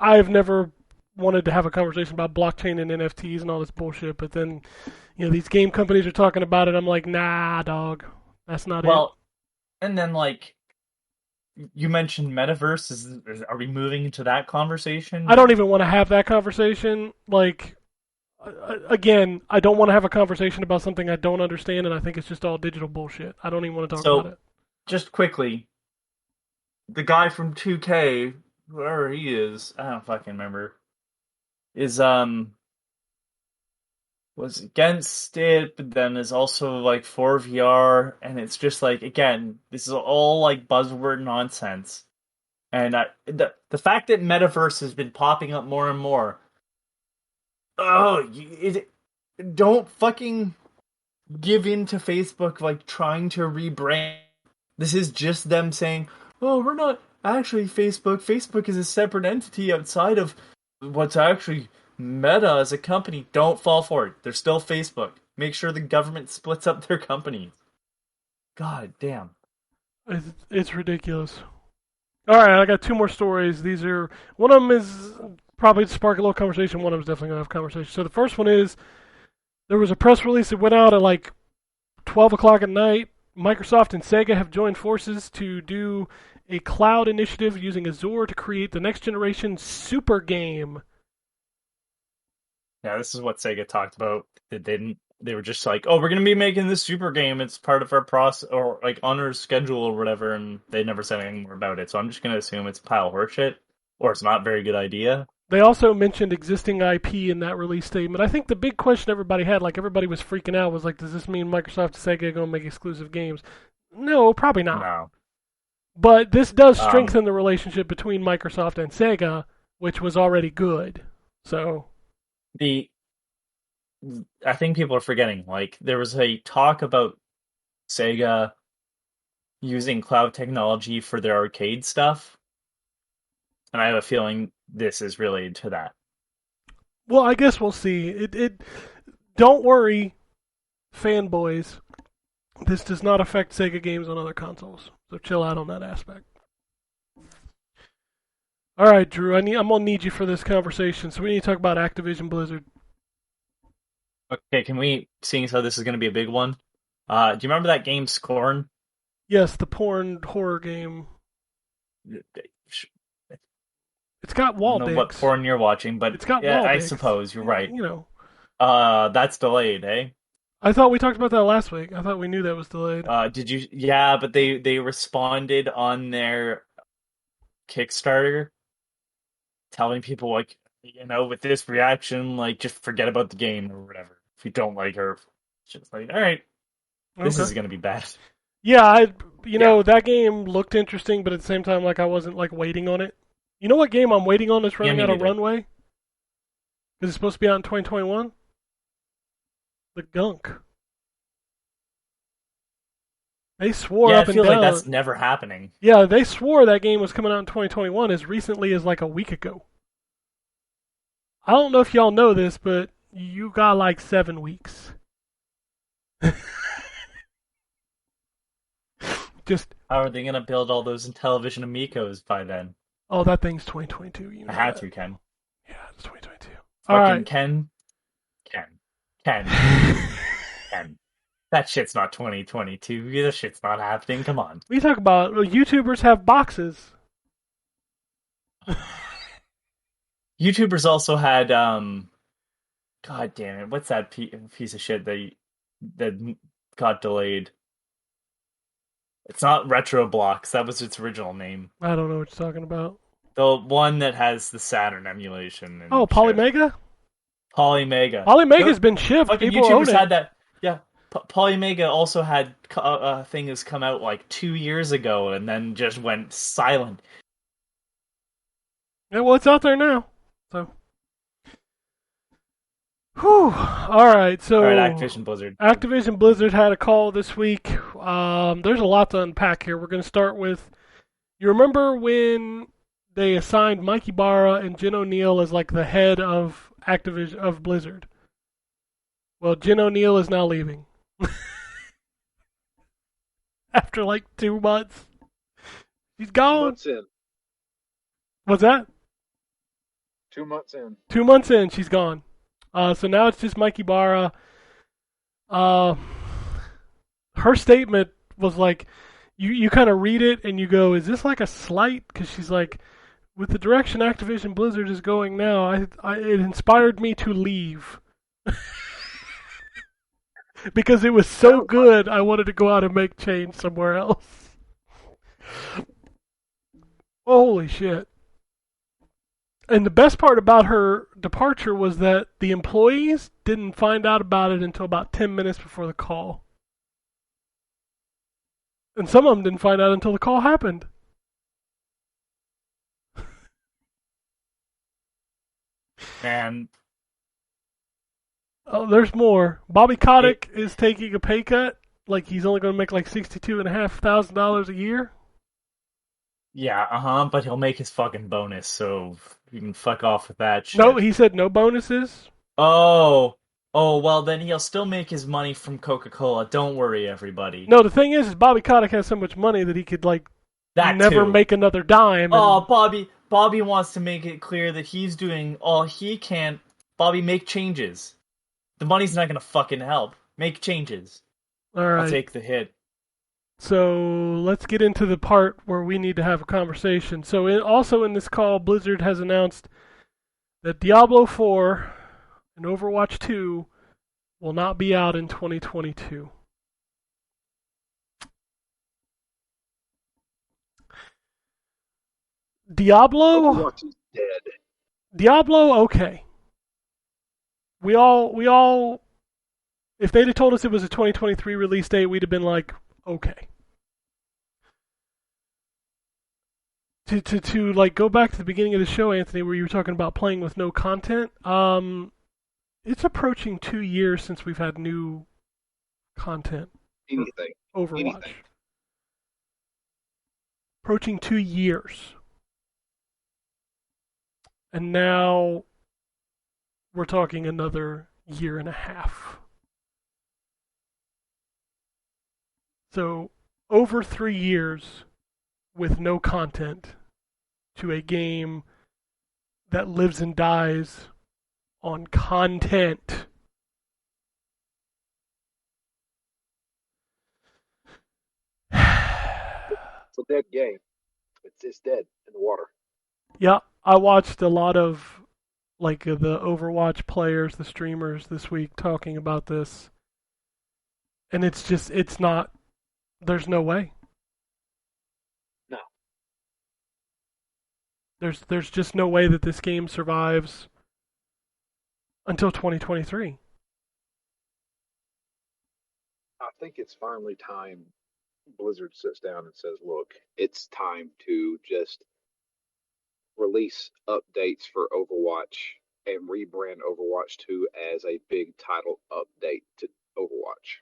I've never wanted to have a conversation about blockchain and NFTs and all this bullshit, but then, these game companies are talking about it. I'm like, nah, dog, that's not it. Well, and then like, you mentioned metaverse. Are we moving into that conversation? I don't even want to have that conversation. Like, again, I don't want to have a conversation about something I don't understand, and I think it's just all digital bullshit. I don't even want to talk about it. Just quickly, the guy from 2K, whoever he is, I don't fucking remember, is was against it, but then is also like for VR, and it's just like, again, this is all like buzzword nonsense. And the fact that Metaverse has been popping up more and more. Don't fucking give in to Facebook like trying to rebrand. This is just them saying, "Oh, we're not actually Facebook. Facebook is a separate entity outside of what's actually Meta as a company." Don't fall for it. They're still Facebook. Make sure the government splits up their companies. God damn. It's ridiculous. All right, I got two more stories. One of them is probably to spark a little conversation. One of them is definitely going to have conversation. So the first one is, there was a press release that went out at like 12 o'clock at night. Microsoft and Sega have joined forces to do a cloud initiative using Azure to create the next generation super game. Yeah, this is what Sega talked about. They were just like, "Oh, we're going to be making this super game. It's part of our process, or like on our schedule or whatever," and they never said anything more about it. So I'm just going to assume it's a pile of horseshit, or it's not a very good idea. They also mentioned existing IP in that release statement. I think the big question everybody had, like everybody was freaking out, was like, does this mean Microsoft and Sega are going to make exclusive games? No, probably not. No. But this does strengthen the relationship between Microsoft and Sega, which was already good. So I think people are forgetting, like, there was a talk about Sega using cloud technology for their arcade stuff, and I have a feeling this is related to that. Well, I guess we'll see. Don't worry, fanboys. This does not affect Sega games on other consoles, so chill out on that aspect. All right, Drew, I'm gonna need you for this conversation, so we need to talk about Activision Blizzard. Okay, can we, seeing as how this is going to be a big one, do you remember that game Scorn? Yes, the porn horror game. It's got wall I don't dicks. know what porn you're watching, but It's got yeah, wall I dicks. suppose you're right. You know. That's delayed, eh? I thought we talked about that last week. I thought we knew that was delayed. Did you? Yeah, but they responded on their Kickstarter, telling people, like, with this reaction, like, just forget about the game or whatever. If you don't like her, just like, all right, this is gonna be bad. Yeah, that game looked interesting, but at the same time, like, I wasn't like waiting on it. You know what game I'm waiting on that's running out of runway? Because it's supposed to be out in 2021? The Gunk. They swore up and down. I feel like that's never happening. Yeah, they swore that game was coming out in 2021 as recently as like a week ago. I don't know if y'all know this, but you got like 7 weeks. Just. How are they going to build all those Intellivision Amigos by then? Oh, that thing's 2022. You know I had that. to, Ken. Yeah, it's 2022. Fucking All right. Ken. That shit's not 2022. That shit's not happening. Come on. We talk about YouTubers have boxes. YouTubers also had God damn it! What's that piece of shit that got delayed? It's not Retroblocks. That was its original name. I don't know what you're talking about. The one that has the Saturn emulation. And Polymega? Polymega. Polymega's been shipped. Fucking People YouTubers own had it. that. Yeah. Polymega also had a thing that's come out like 2 years ago and then just went silent. Yeah, well, it's out there now. So. Whew. All right, so Activision Blizzard. Activision Blizzard had a call this week. There's a lot to unpack here. We're going to start with, you remember when they assigned Mike Ibarra and Jen O'Neill as like the head of Activision of Blizzard? Well, Jen O'Neill is now leaving. After like 2 months. She's gone. 2 months in. What's that? 2 months in. 2 months in, she's gone. So now it's just Mike Ibarra. Her statement was like, you kind of read it and you go, is this like a slight? Because she's like, with the direction Activision Blizzard is going now, it inspired me to leave. Because it was so good, I wanted to go out and make change somewhere else. Holy shit. And the best part about her departure was that the employees didn't find out about it until about 10 minutes before the call. And some of them didn't find out until the call happened. Man, Oh, there's more. Bobby Kotick is taking a pay cut. Like he's only going to make like $62,500 a year. yeah, but he'll make his fucking bonus, so you can fuck off with that shit. No, he said no bonuses. Oh, well then he'll still make his money from Coca-Cola. Don't worry, everybody. No, the thing is Bobby Kotick has so much money that he could like That never too. make another dime. Oh, And... Bobby wants to make it clear that he's doing all he can. Bobby, make changes. The money's not gonna fucking help. Make changes. All right. I'll take the hit. So let's get into the part where we need to have a conversation. So also in this call, Blizzard has announced that Diablo 4 and Overwatch 2 will not be out in 2022. Overwatch is dead. Diablo, okay. We all, if they'd have told us it was a 2023 release date, we'd have been like, okay. To like go back to the beginning of the show, Anthony, where you were talking about playing with no content. It's approaching 2 years since we've had new content. Anything. Overwatch. Anything. Approaching 2 years. And now we're talking another year and a half. So over 3 years with no content to a game that lives and dies on content. It's a dead game. It's dead in the water. Yeah, I watched a lot of like the Overwatch players, the streamers this week talking about this. And it's not, there's no way. No. There's just no way that this game survives until 2023. I think it's finally time Blizzard sits down and says, look, it's time to just release updates for Overwatch and rebrand Overwatch 2 as a big title update to Overwatch.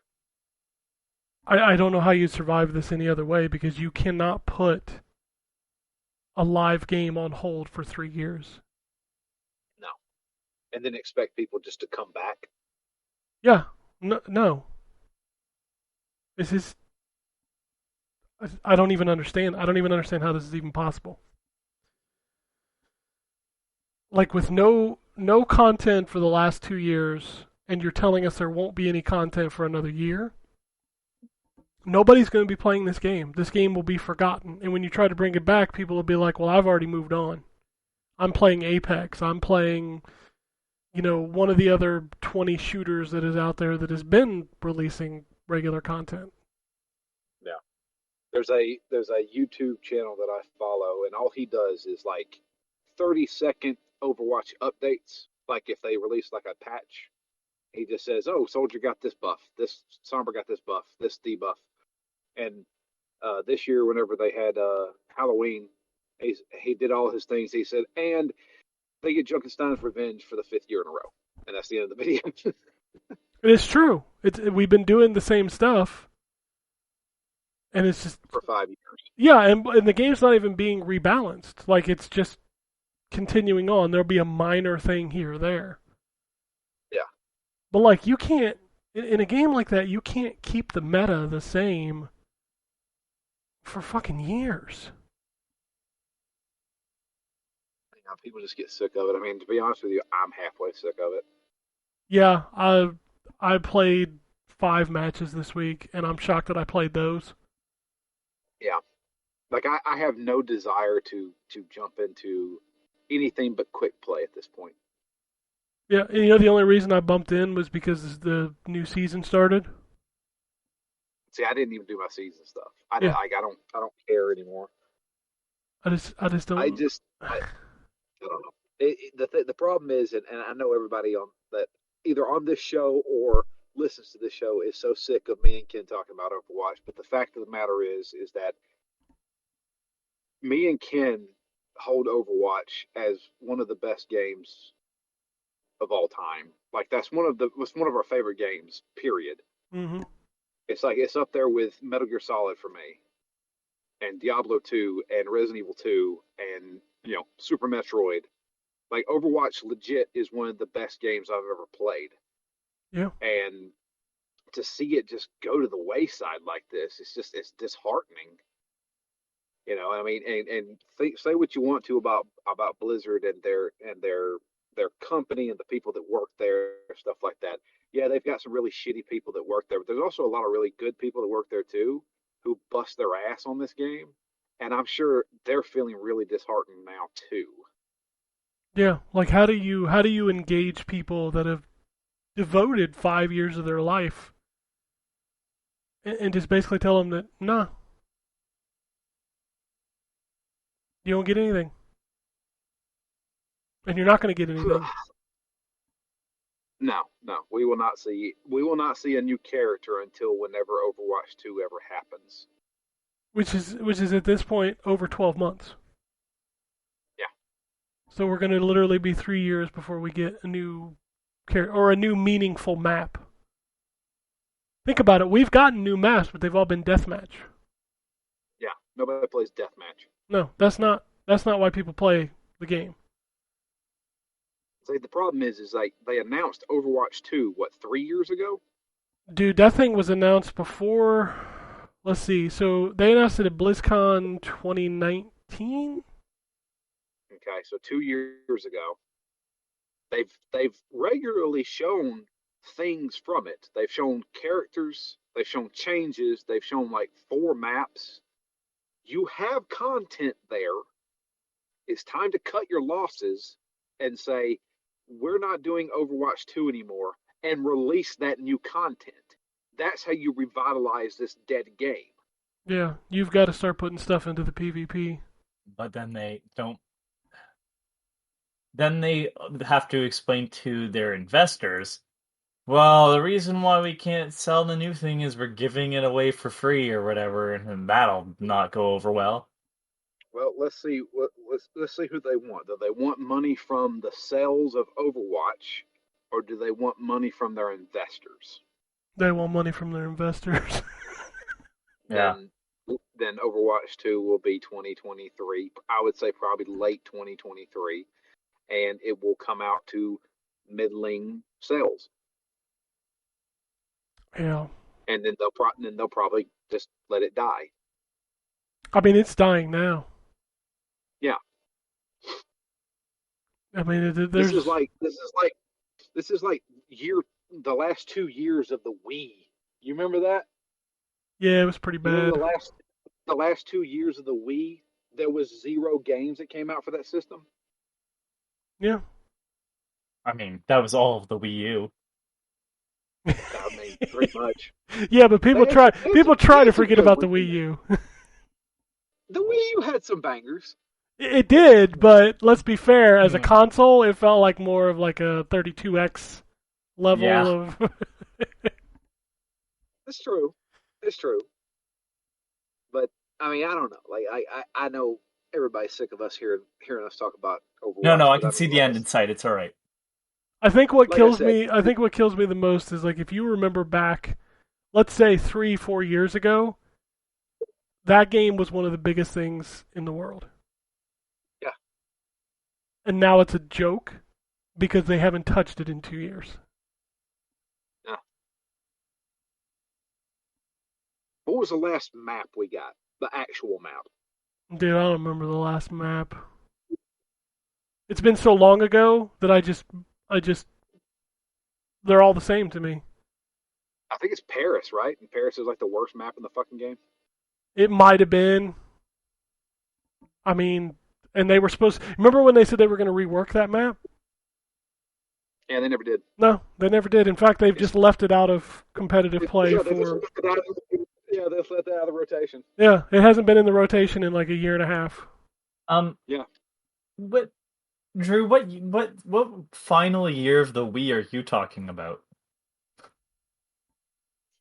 I don't know how you survive this any other way because you cannot put a live game on hold for 3 years. No. And then expect people just to come back. Yeah, no. This is, I don't even understand. I don't even understand how this is even possible. Like with no content for the last 2 years, and you're telling us there won't be any content for another year. Nobody's going to be playing this game. This game will be forgotten. And when you try to bring it back, people will be like, well, I've already moved on. I'm playing Apex. I'm playing, one of the other 20 shooters that is out there that has been releasing regular content. Yeah. There's a YouTube channel that I follow, and all he does is like 30-second Overwatch updates. Like if they release like a patch, he just says, oh, Soldier got this buff, this Sombra got this buff, this debuff. And this year, whenever they had Halloween, he did all his things. He said, and they get Junkenstein's revenge for the 5th year in a row. And that's the end of the video. It's true. We've been doing the same stuff. And it's just... for 5 years. Yeah, and the game's not even being rebalanced. Like, it's just continuing on. There'll be a minor thing here or there. Yeah. But, like, you can't... In a game like that, you can't keep the meta the same for fucking years. People just get sick of it. I mean, to be honest with you, I'm halfway sick of it. Yeah, I played 5 matches this week, and I'm shocked that I played those. Yeah. Like, I have no desire to jump into anything but quick play at this point. Yeah, and the only reason I bumped in was because the new season started. See, I didn't even do my season stuff. I Yeah. don't care anymore. I just don't. I don't know. The problem is, and I know everybody on that either on this show or listens to this show is so sick of me and Ken talking about Overwatch. But the fact of the matter is that me and Ken hold Overwatch as one of the best games of all time. Like that's was one of our favorite games. Period. Mm-hmm. It's up there with Metal Gear Solid for me, and Diablo 2, and Resident Evil 2, and Super Metroid. Like Overwatch, legit is one of the best games I've ever played. Yeah. And to see it just go to the wayside like this, it's disheartening. I mean, and say what you want to about Blizzard and their company and the people that work there, stuff like that. Yeah, they've got some really shitty people that work there, but there's also a lot of really good people that work there too, who bust their ass on this game, and I'm sure they're feeling really disheartened now too. Yeah, like how do you engage people that have devoted 5 years of their life and just basically tell them that nah, you don't get anything, and you're not going to get anything. No, we will not see a new character until whenever Overwatch 2 ever happens. Which is at this point over 12 months. Yeah. So we're going to literally be 3 years before we get a new character or a new meaningful map. Think about it. We've gotten new maps, but they've all been deathmatch. Yeah, nobody plays deathmatch. No, that's not why people play the game. See, the problem is like they announced Overwatch 2 3 years ago? Dude, that thing was announced before. Let's see. So they announced it at BlizzCon 2019. Okay, so 2 years ago. They've regularly shown things from it. They've shown characters, they've shown changes, they've shown like 4 maps. You have content there. It's time to cut your losses and say, we're not doing Overwatch 2 anymore, and release that new content. That's how you revitalize this dead game. Yeah, you've got to start putting stuff into the PvP. But then they don't. Then they have to explain to their investors, well, the reason why we can't sell the new thing is we're giving it away for free or whatever, and that'll not go over well. Well, let's see. Let's see who they want. Do they want money from the sales of Overwatch, or do they want money from their investors? They want money from their investors. Yeah. Then Overwatch 2 will be 2023. I would say probably late 2023, and it will come out to middling sales. Yeah. And then they'll probably just let it die. I mean, it's dying now. Yeah. I mean, there's... This is like the last 2 years of the Wii. You remember that? Yeah, it was pretty bad. The last 2 years of the Wii, there was 0 games that came out for that system. Yeah. I mean, that was all of the Wii U. I mean, pretty much. Yeah, but people try to forget about the Wii U. The Wii U had some bangers. It did, but let's be fair. As a console, it felt like more of like a 32X level of. It's true. But I mean, I don't know. Like I know everybody's sick of us hearing us talk about Overwatch. No, I can see the end in sight. It's all right. I think what kills me the most is like if you remember back, let's say 3-4 years ago, that game was one of the biggest things in the world. Yeah. And now it's a joke because they haven't touched it in 2 years. Yeah. What was the last map we got? The actual map. Dude, I don't remember the last map. It's been so long ago that I just they're all the same to me. I think it's Paris, right? And Paris is like the worst map in the fucking game. It might have been. I mean, and they were supposed... Remember when they said they were going to rework that map? Yeah, they never did. No, they never did. In fact, they've just left it out of competitive play They for... just left it out of the rotation. Yeah, it hasn't been in the rotation in like a year and a half. Yeah. But Drew, what final year of the Wii are you talking about?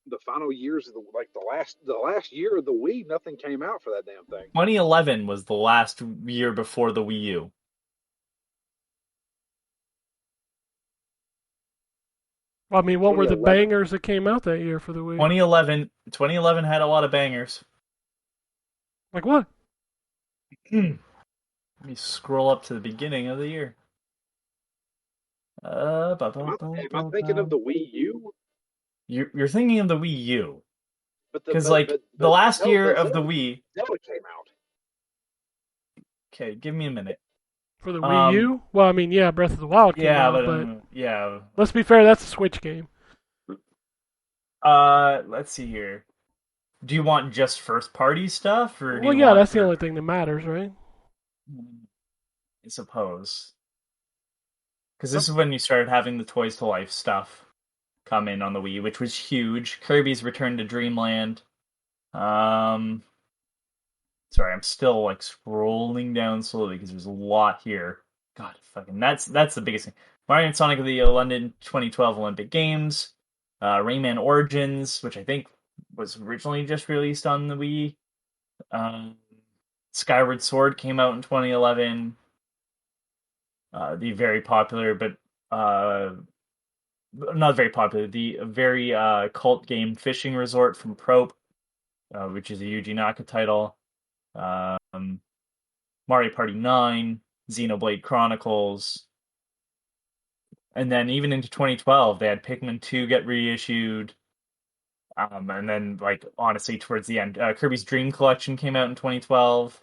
The final years of the last year of the Wii, nothing came out for that damn thing. 2011 was the last year before the Wii U. I mean, what were the 2011? bangers that came out that year for the Wii? 2011 had a lot of bangers. Like what? Let me scroll up to the beginning of the year. Am I thinking of the Wii U? You're thinking of the Wii U. But Because, like, the last year of the Wii... Zelda came out. Okay, give me a minute. For the Wii U? Well, I mean, yeah, Breath of the Wild came out, but yeah. let's be fair, that's a Switch game. Let's see here. Do you want just first-party stuff, or do Well, you yeah, want that's the only thing that matters, right? I suppose. Because this is when you started having the Toys to Life stuff come in on the Wii, which was huge. Kirby's Return to Dreamland. Sorry, I'm still like scrolling down slowly because there's a lot here. God, fucking that's the biggest thing. Mario and Sonic at the London 2012 Olympic Games. Rayman Origins, which I think was originally just released on the Wii. Skyward Sword came out in 2011. The very popular, but not very popular, the very cult game Fishing Resort from Probe, which is a Yuji Naka title. Mario Party 9, Xenoblade Chronicles. And then even into 2012, they had Pikmin 2 get reissued. And then, like, honestly, towards the end, Kirby's Dream Collection came out in 2012.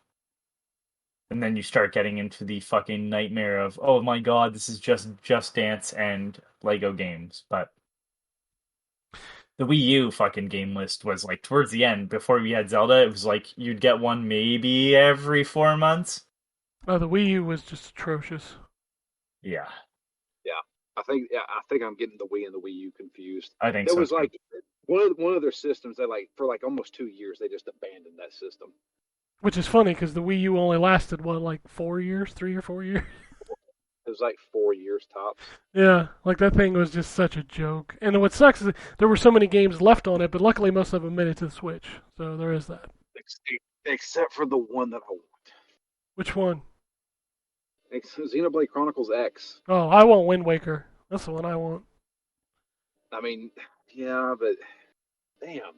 And then you start getting into the fucking nightmare of, oh my god, this is Just Dance and Lego games. But the Wii U fucking game list was, like, towards the end, before we had Zelda, it was like, you'd get one maybe every 4 months. Oh, the Wii U was just atrocious. Yeah. I think I'm getting the Wii and the Wii U confused. I think There so, was too. like one of their systems that like for like almost 2 years they just abandoned that system. Which is funny because the Wii U only lasted, what, like 4 years? 3 or 4 years? It was like 4 years tops. Yeah, like that thing was just such a joke. And what sucks is there were so many games left on it, but luckily most of them made it to the Switch. So there is that. Except for the one that I want. Which one? Xenoblade Chronicles X. Oh, I want Wind Waker. That's the one I want. I mean, yeah, but damn.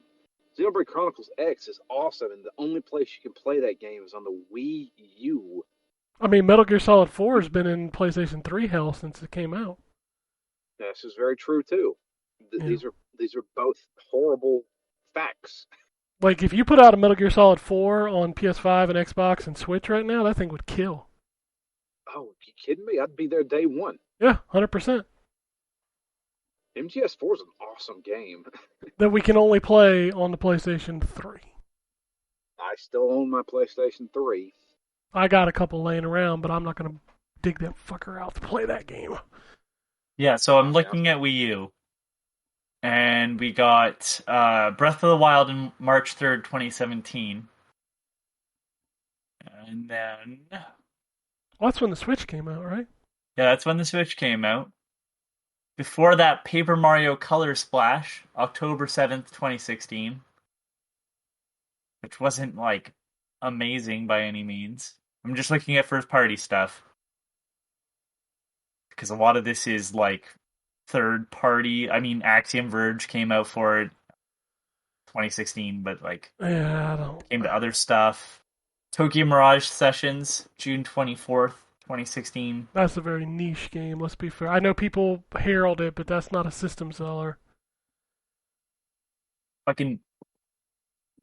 Xenoblade Chronicles X is awesome, and the only place you can play that game is on the Wii U. I mean, Metal Gear Solid 4 has been in PlayStation 3 hell since it came out. This is very true too. Yeah. These are both horrible facts. Like, if you put out a Metal Gear Solid 4 on PS5 and Xbox and Switch right now, that thing would kill. Oh, you kidding me? I'd be there day one. Yeah, 100%. MGS4 is an awesome game. That we can only play on the PlayStation 3. I still own my PlayStation 3. I got a couple laying around, but I'm not going to dig that fucker out to play that game. Yeah, so I'm looking at Wii U. And we got Breath of the Wild on March 3rd, 2017. And then... Well, that's when the Switch came out, right? Yeah, that's when the Switch came out. Before that, Paper Mario Color Splash, October 7th, 2016. Which wasn't, like, amazing by any means. I'm just looking at first-party stuff. Because a lot of this is, like, third-party. I mean, Axiom Verge came out for it 2016, but, like, Yeah, I don't... came to other stuff. Tokyo Mirage Sessions, June 24th, 2016. That's a very niche game, let's be fair. I know people herald it, but that's not a system seller. Fucking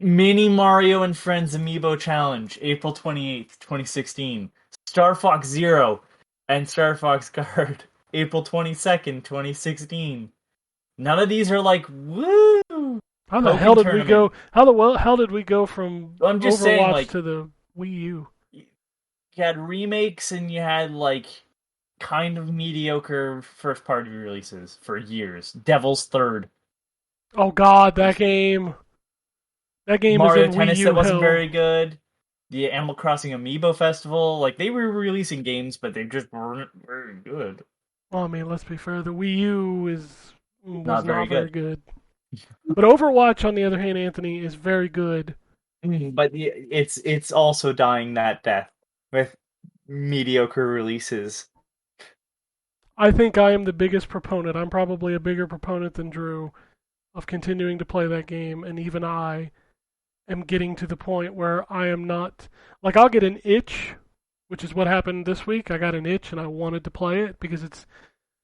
Mini Mario and Friends Amiibo Challenge, April 28th, 2016. Star Fox Zero and Star Fox Guard, April 22nd, 2016. None of these are like, woo! How the hell did we go? How the hell did we go from Well, I'm just Overwatch saying, like, to the Wii U? You had remakes and you had, like, kind of mediocre first-party releases for years. Devil's Third. Oh god, that game! That game Mario is in Tennis Wii U that wasn't hell. very good. The Animal Crossing Amiibo Festival. Like, they were releasing games, but they just weren't very good. Well, I mean, let's be fair. The Wii U was not very very good. But Overwatch, on the other hand, Anthony, is very good. But it's also dying that death with mediocre releases. I think I am the biggest proponent. I'm probably a bigger proponent than Drew of continuing to play that game, and even I am getting to the point where I am not... Like, I'll get an itch, which is what happened this week. I got an itch, and I wanted to play it, because it's...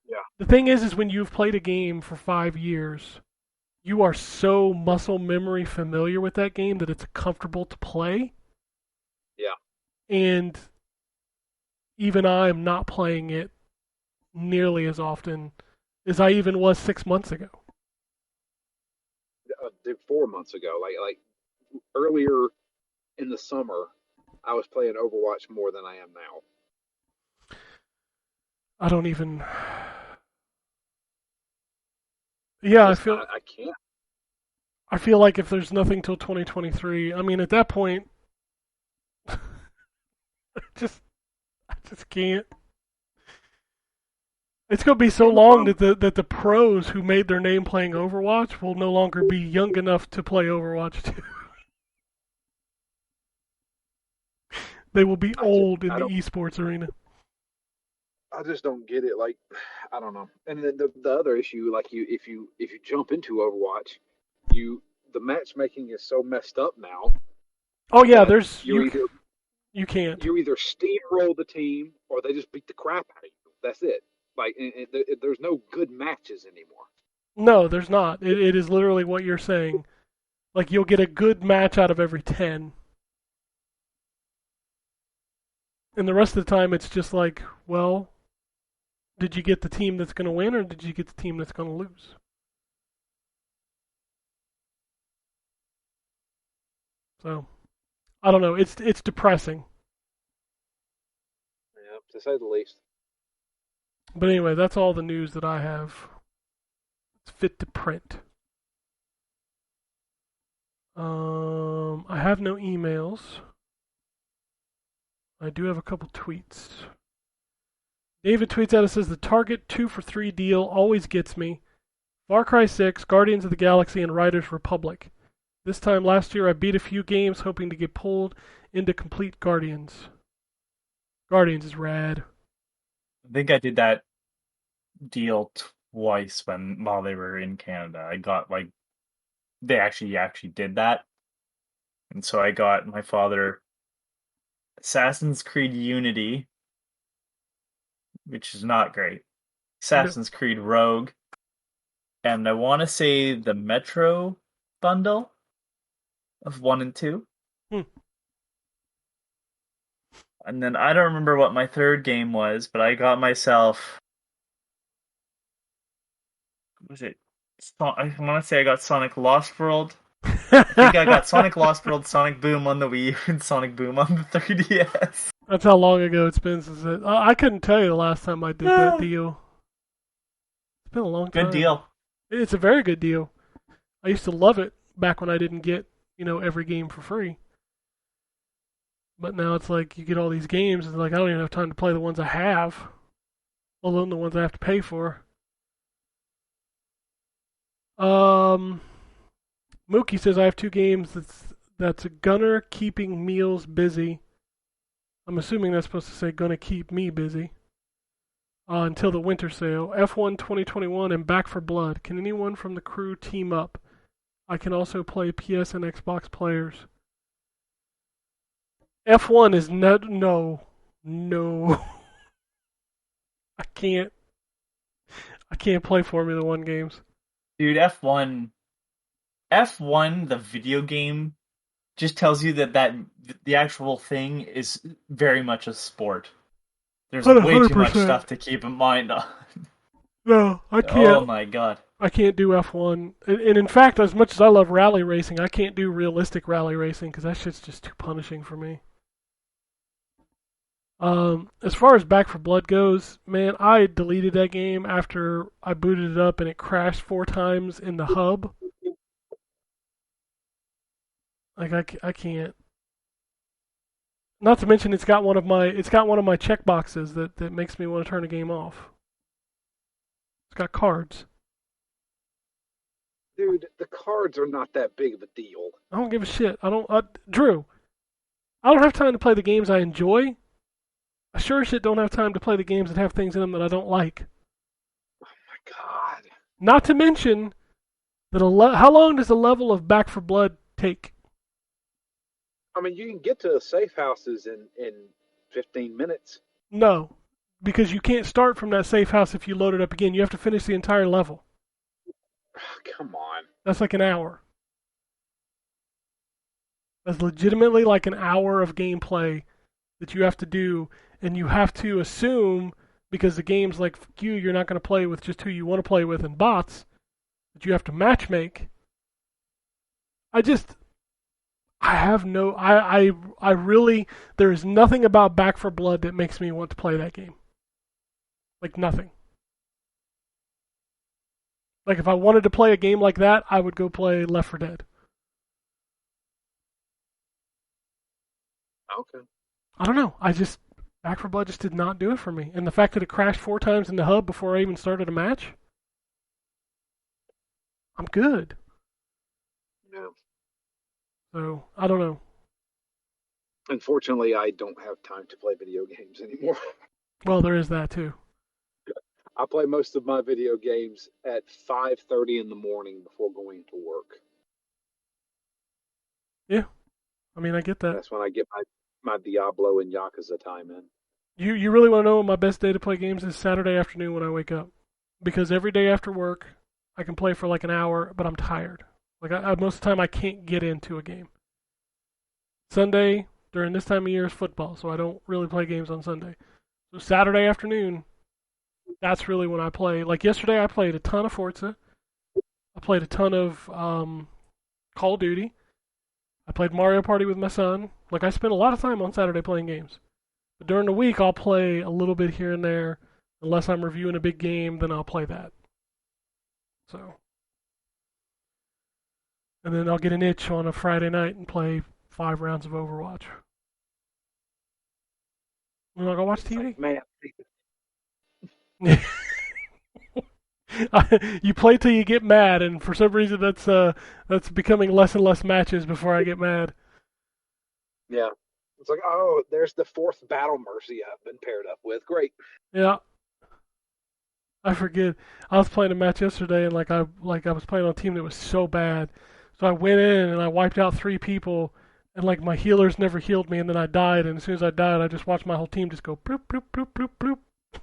Yeah. The thing is when you've played a game for 5 years, you are so muscle memory familiar with that game that it's comfortable to play. Yeah. And even I'm not playing it nearly as often as I even was 6 months ago. 4 months ago, like earlier in the summer, I was playing Overwatch more than I am now. I don't even... Yeah, I feel... I can't. I feel like if there's nothing till 2023, I mean, at that point, I just can't. It's going to be so long that the pros who made their name playing Overwatch will no longer be young enough to play Overwatch 2. They will be old in the esports arena. I just don't get it. Like, I don't know. And then the other issue, like if you jump into Overwatch, the matchmaking is so messed up now. Oh yeah, you can't. You either steamroll the team or they just beat the crap out of you. That's it. Like, there's no good matches anymore. No, there's not. It is literally what you're saying. Like, you'll get a good match out of every 10. And the rest of the time, it's just like, well, did you get the team that's going to win, or did you get the team that's going to lose? So, I don't know. It's depressing. Yeah, to say the least. But anyway, that's all the news that I have. It's fit to print. I have no emails. I do have a couple tweets. David tweets at us, says, the Target 2 for 3 deal always gets me. Far Cry 6, Guardians of the Galaxy, and Riders Republic. This time last year I beat a few games hoping to get pulled into complete Guardians. Guardians is rad. I think I did that deal twice while they were in Canada. I got they actually did that. And so I got my father Assassin's Creed Unity, which is not great. Assassin's Creed Rogue, and I want to say the Metro bundle of 1 and 2. And then I don't remember what my third game was, but I got myself... Was it? I want to say I got Sonic Lost World. I think I got Sonic Lost World, Sonic Boom on the Wii U, and Sonic Boom on the 3DS. That's how long ago it's been since it... I couldn't tell you the last time I did that deal. It's been a long time. Good deal. It's a very good deal. I used to love it back when I didn't get, every game for free. But now it's like you get all these games, and it's like I don't even have time to play the ones I have, let alone the ones I have to pay for. Mookie says I have 2 games that's a gunner keeping meals busy. I'm assuming that's supposed to say gonna keep me busy. Until the winter sale. F1 2021 and Back for Blood. Can anyone from the crew team up? I can also play PS and Xbox players. F1 is no. I can't play Formula 1 games. Dude, F1, the video game, just tells you that the actual thing is very much a sport. There's 100%. way too much stuff to keep in mind on. No, I can't. Oh my god. I can't do F1. And in fact, as much as I love rally racing, I can't do realistic rally racing because that shit's just too punishing for me. As far as Back for Blood goes, man, I deleted that game after I booted it up and it crashed 4 times in the hub. Like I can't. Not to mention it's got one of my check boxes that makes me want to turn a game off. It's got cards. Dude, the cards are not that big of a deal. I don't give a shit. Drew, I don't have time to play the games I enjoy. I sure as shit don't have time to play the games that have things in them that I don't like. God. Not to mention that how long does a level of Back for Blood take? I mean, you can get to safe houses in 15 minutes. No, because you can't start from that safe house if you load it up again. You have to finish the entire level. Come on. That's like an hour. That's legitimately like an hour of gameplay that you have to do, and you have to assume, because the game's like, fuck you, you're not going to play with just who you want to play with and bots, that you have to matchmake. I really, there is nothing about Back for Blood that makes me want to play that game. Like, nothing. Like, if I wanted to play a game like that, I would go play Left 4 Dead. Okay. I don't know. Back 4 Blood just did not do it for me. And the fact that it crashed 4 times in the hub before I even started a match, I'm good. No. So, I don't know. Unfortunately, I don't have time to play video games anymore. Well, there is that too. I play most of my video games at 5:30 in the morning before going to work. Yeah. I mean, I get that. That's when I get my Diablo and Yakuza time in. You really want to know what my best day to play games is? Saturday afternoon when I wake up. Because every day after work, I can play for like an hour, but I'm tired. Like, most of the time, I can't get into a game. Sunday, during this time of year, is football, so I don't really play games on Sunday. So Saturday afternoon, that's really when I play. Like yesterday, I played a ton of Forza. I played a ton of Call of Duty. I played Mario Party with my son. Like, I spend a lot of time on Saturday playing games. But during the week, I'll play a little bit here and there. Unless I'm reviewing a big game, then I'll play that. So. And then I'll get an itch on a Friday night and play 5 rounds of Overwatch. And I'll go watch TV. Man, You play till you get mad, and for some reason that's becoming less and less matches before I get mad. yeah. It's like, oh, there's the 4th Battle Mercy I've been paired up with. Great. Yeah. I forget. I was playing a match yesterday, and I was playing on a team that was so bad. So I went in and I wiped out 3 people, and like my healers never healed me, and then I died. And as soon as I died, I just watched my whole team just go bloop bloop bloop bloop bloop. I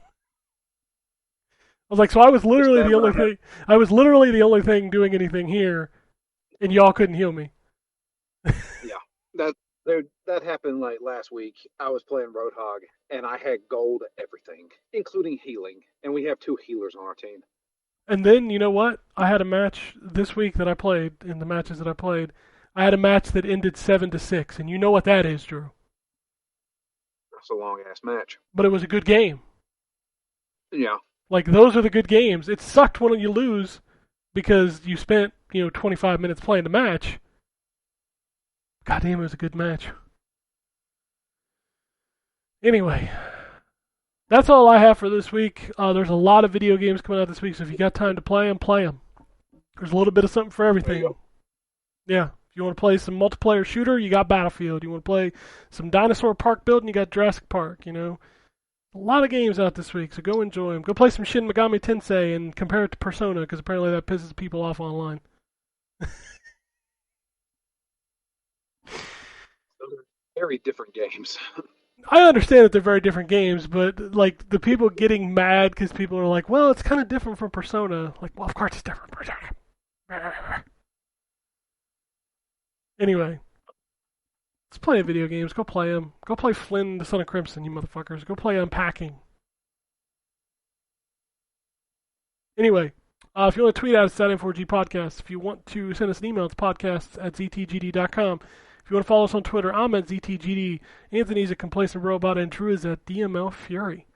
was like, so I was literally the only thing. I was literally the only thing doing anything here, and y'all couldn't heal me. Yeah, that happened like last week. I was playing Roadhog, and I had gold at everything, including healing, and we have 2 healers on our team. And then, you know what? I had a match this week that I played, in the matches that I played, I had a match that ended 7-6, and you know what that is, Drew. That's a long-ass match. But it was a good game. Yeah. Like, those are the good games. It sucked when you lose because you spent, 25 minutes playing the match. God damn, it was a good match. Anyway, that's all I have for this week. There's a lot of video games coming out this week, so if you got time to play them, play them. There's a little bit of something for everything. Yeah, if you want to play some multiplayer shooter, you got Battlefield. You want to play some dinosaur park building, you got Jurassic Park, A lot of games out this week, so go enjoy them. Go play some Shin Megami Tensei and compare it to Persona, because apparently that pisses people off online. Very different games. I understand that they're very different games, but like the people getting mad because people are like, well, it's kind of different from Persona. Like, well, of course it's different from Persona. Anyway, let's play video games. Go play them. Go play Flynn, the Son of Crimson, you motherfuckers. Go play Unpacking. Anyway, if you want to tweet at us, at N4G Podcast. If you want to send us an email, it's podcasts@ztgd.com. If you want to follow us on Twitter, I'm at ZTGD. Anthony's a Complacent Robot, and Drew is at DML Fury.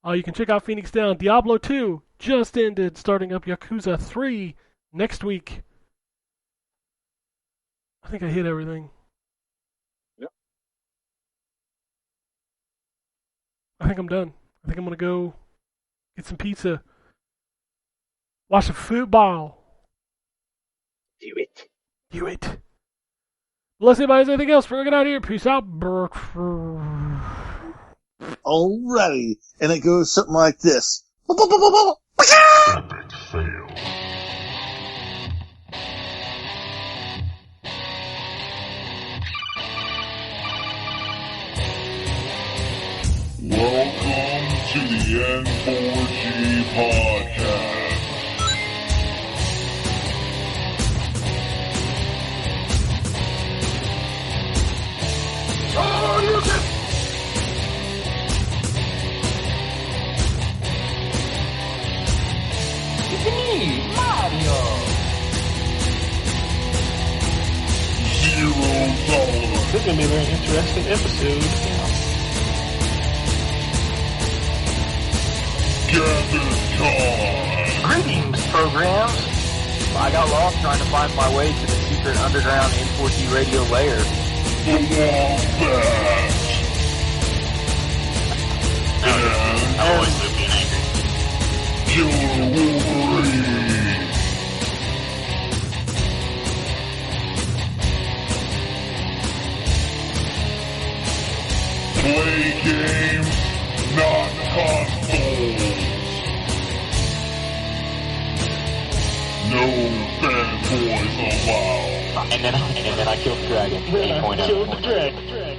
You can check out Phoenix Down. Diablo 2 just ended, starting up Yakuza 3 next week. I think I hit everything. Yep. I think I'm done. I think I'm going to go get some pizza. Watch some football. Do it. Do it. Unless anybody has anything else, we're going out here. Peace out. Alrighty. And it goes something like this. Mario. This is going to be a very interesting episode. Greetings, programs. I got lost trying to find my way to the secret underground N4G Radio lair. I've always lived in anger. Play games, not consoles. No fanboys allowed. And then I killed the dragon. 8.0. Killed the dragon.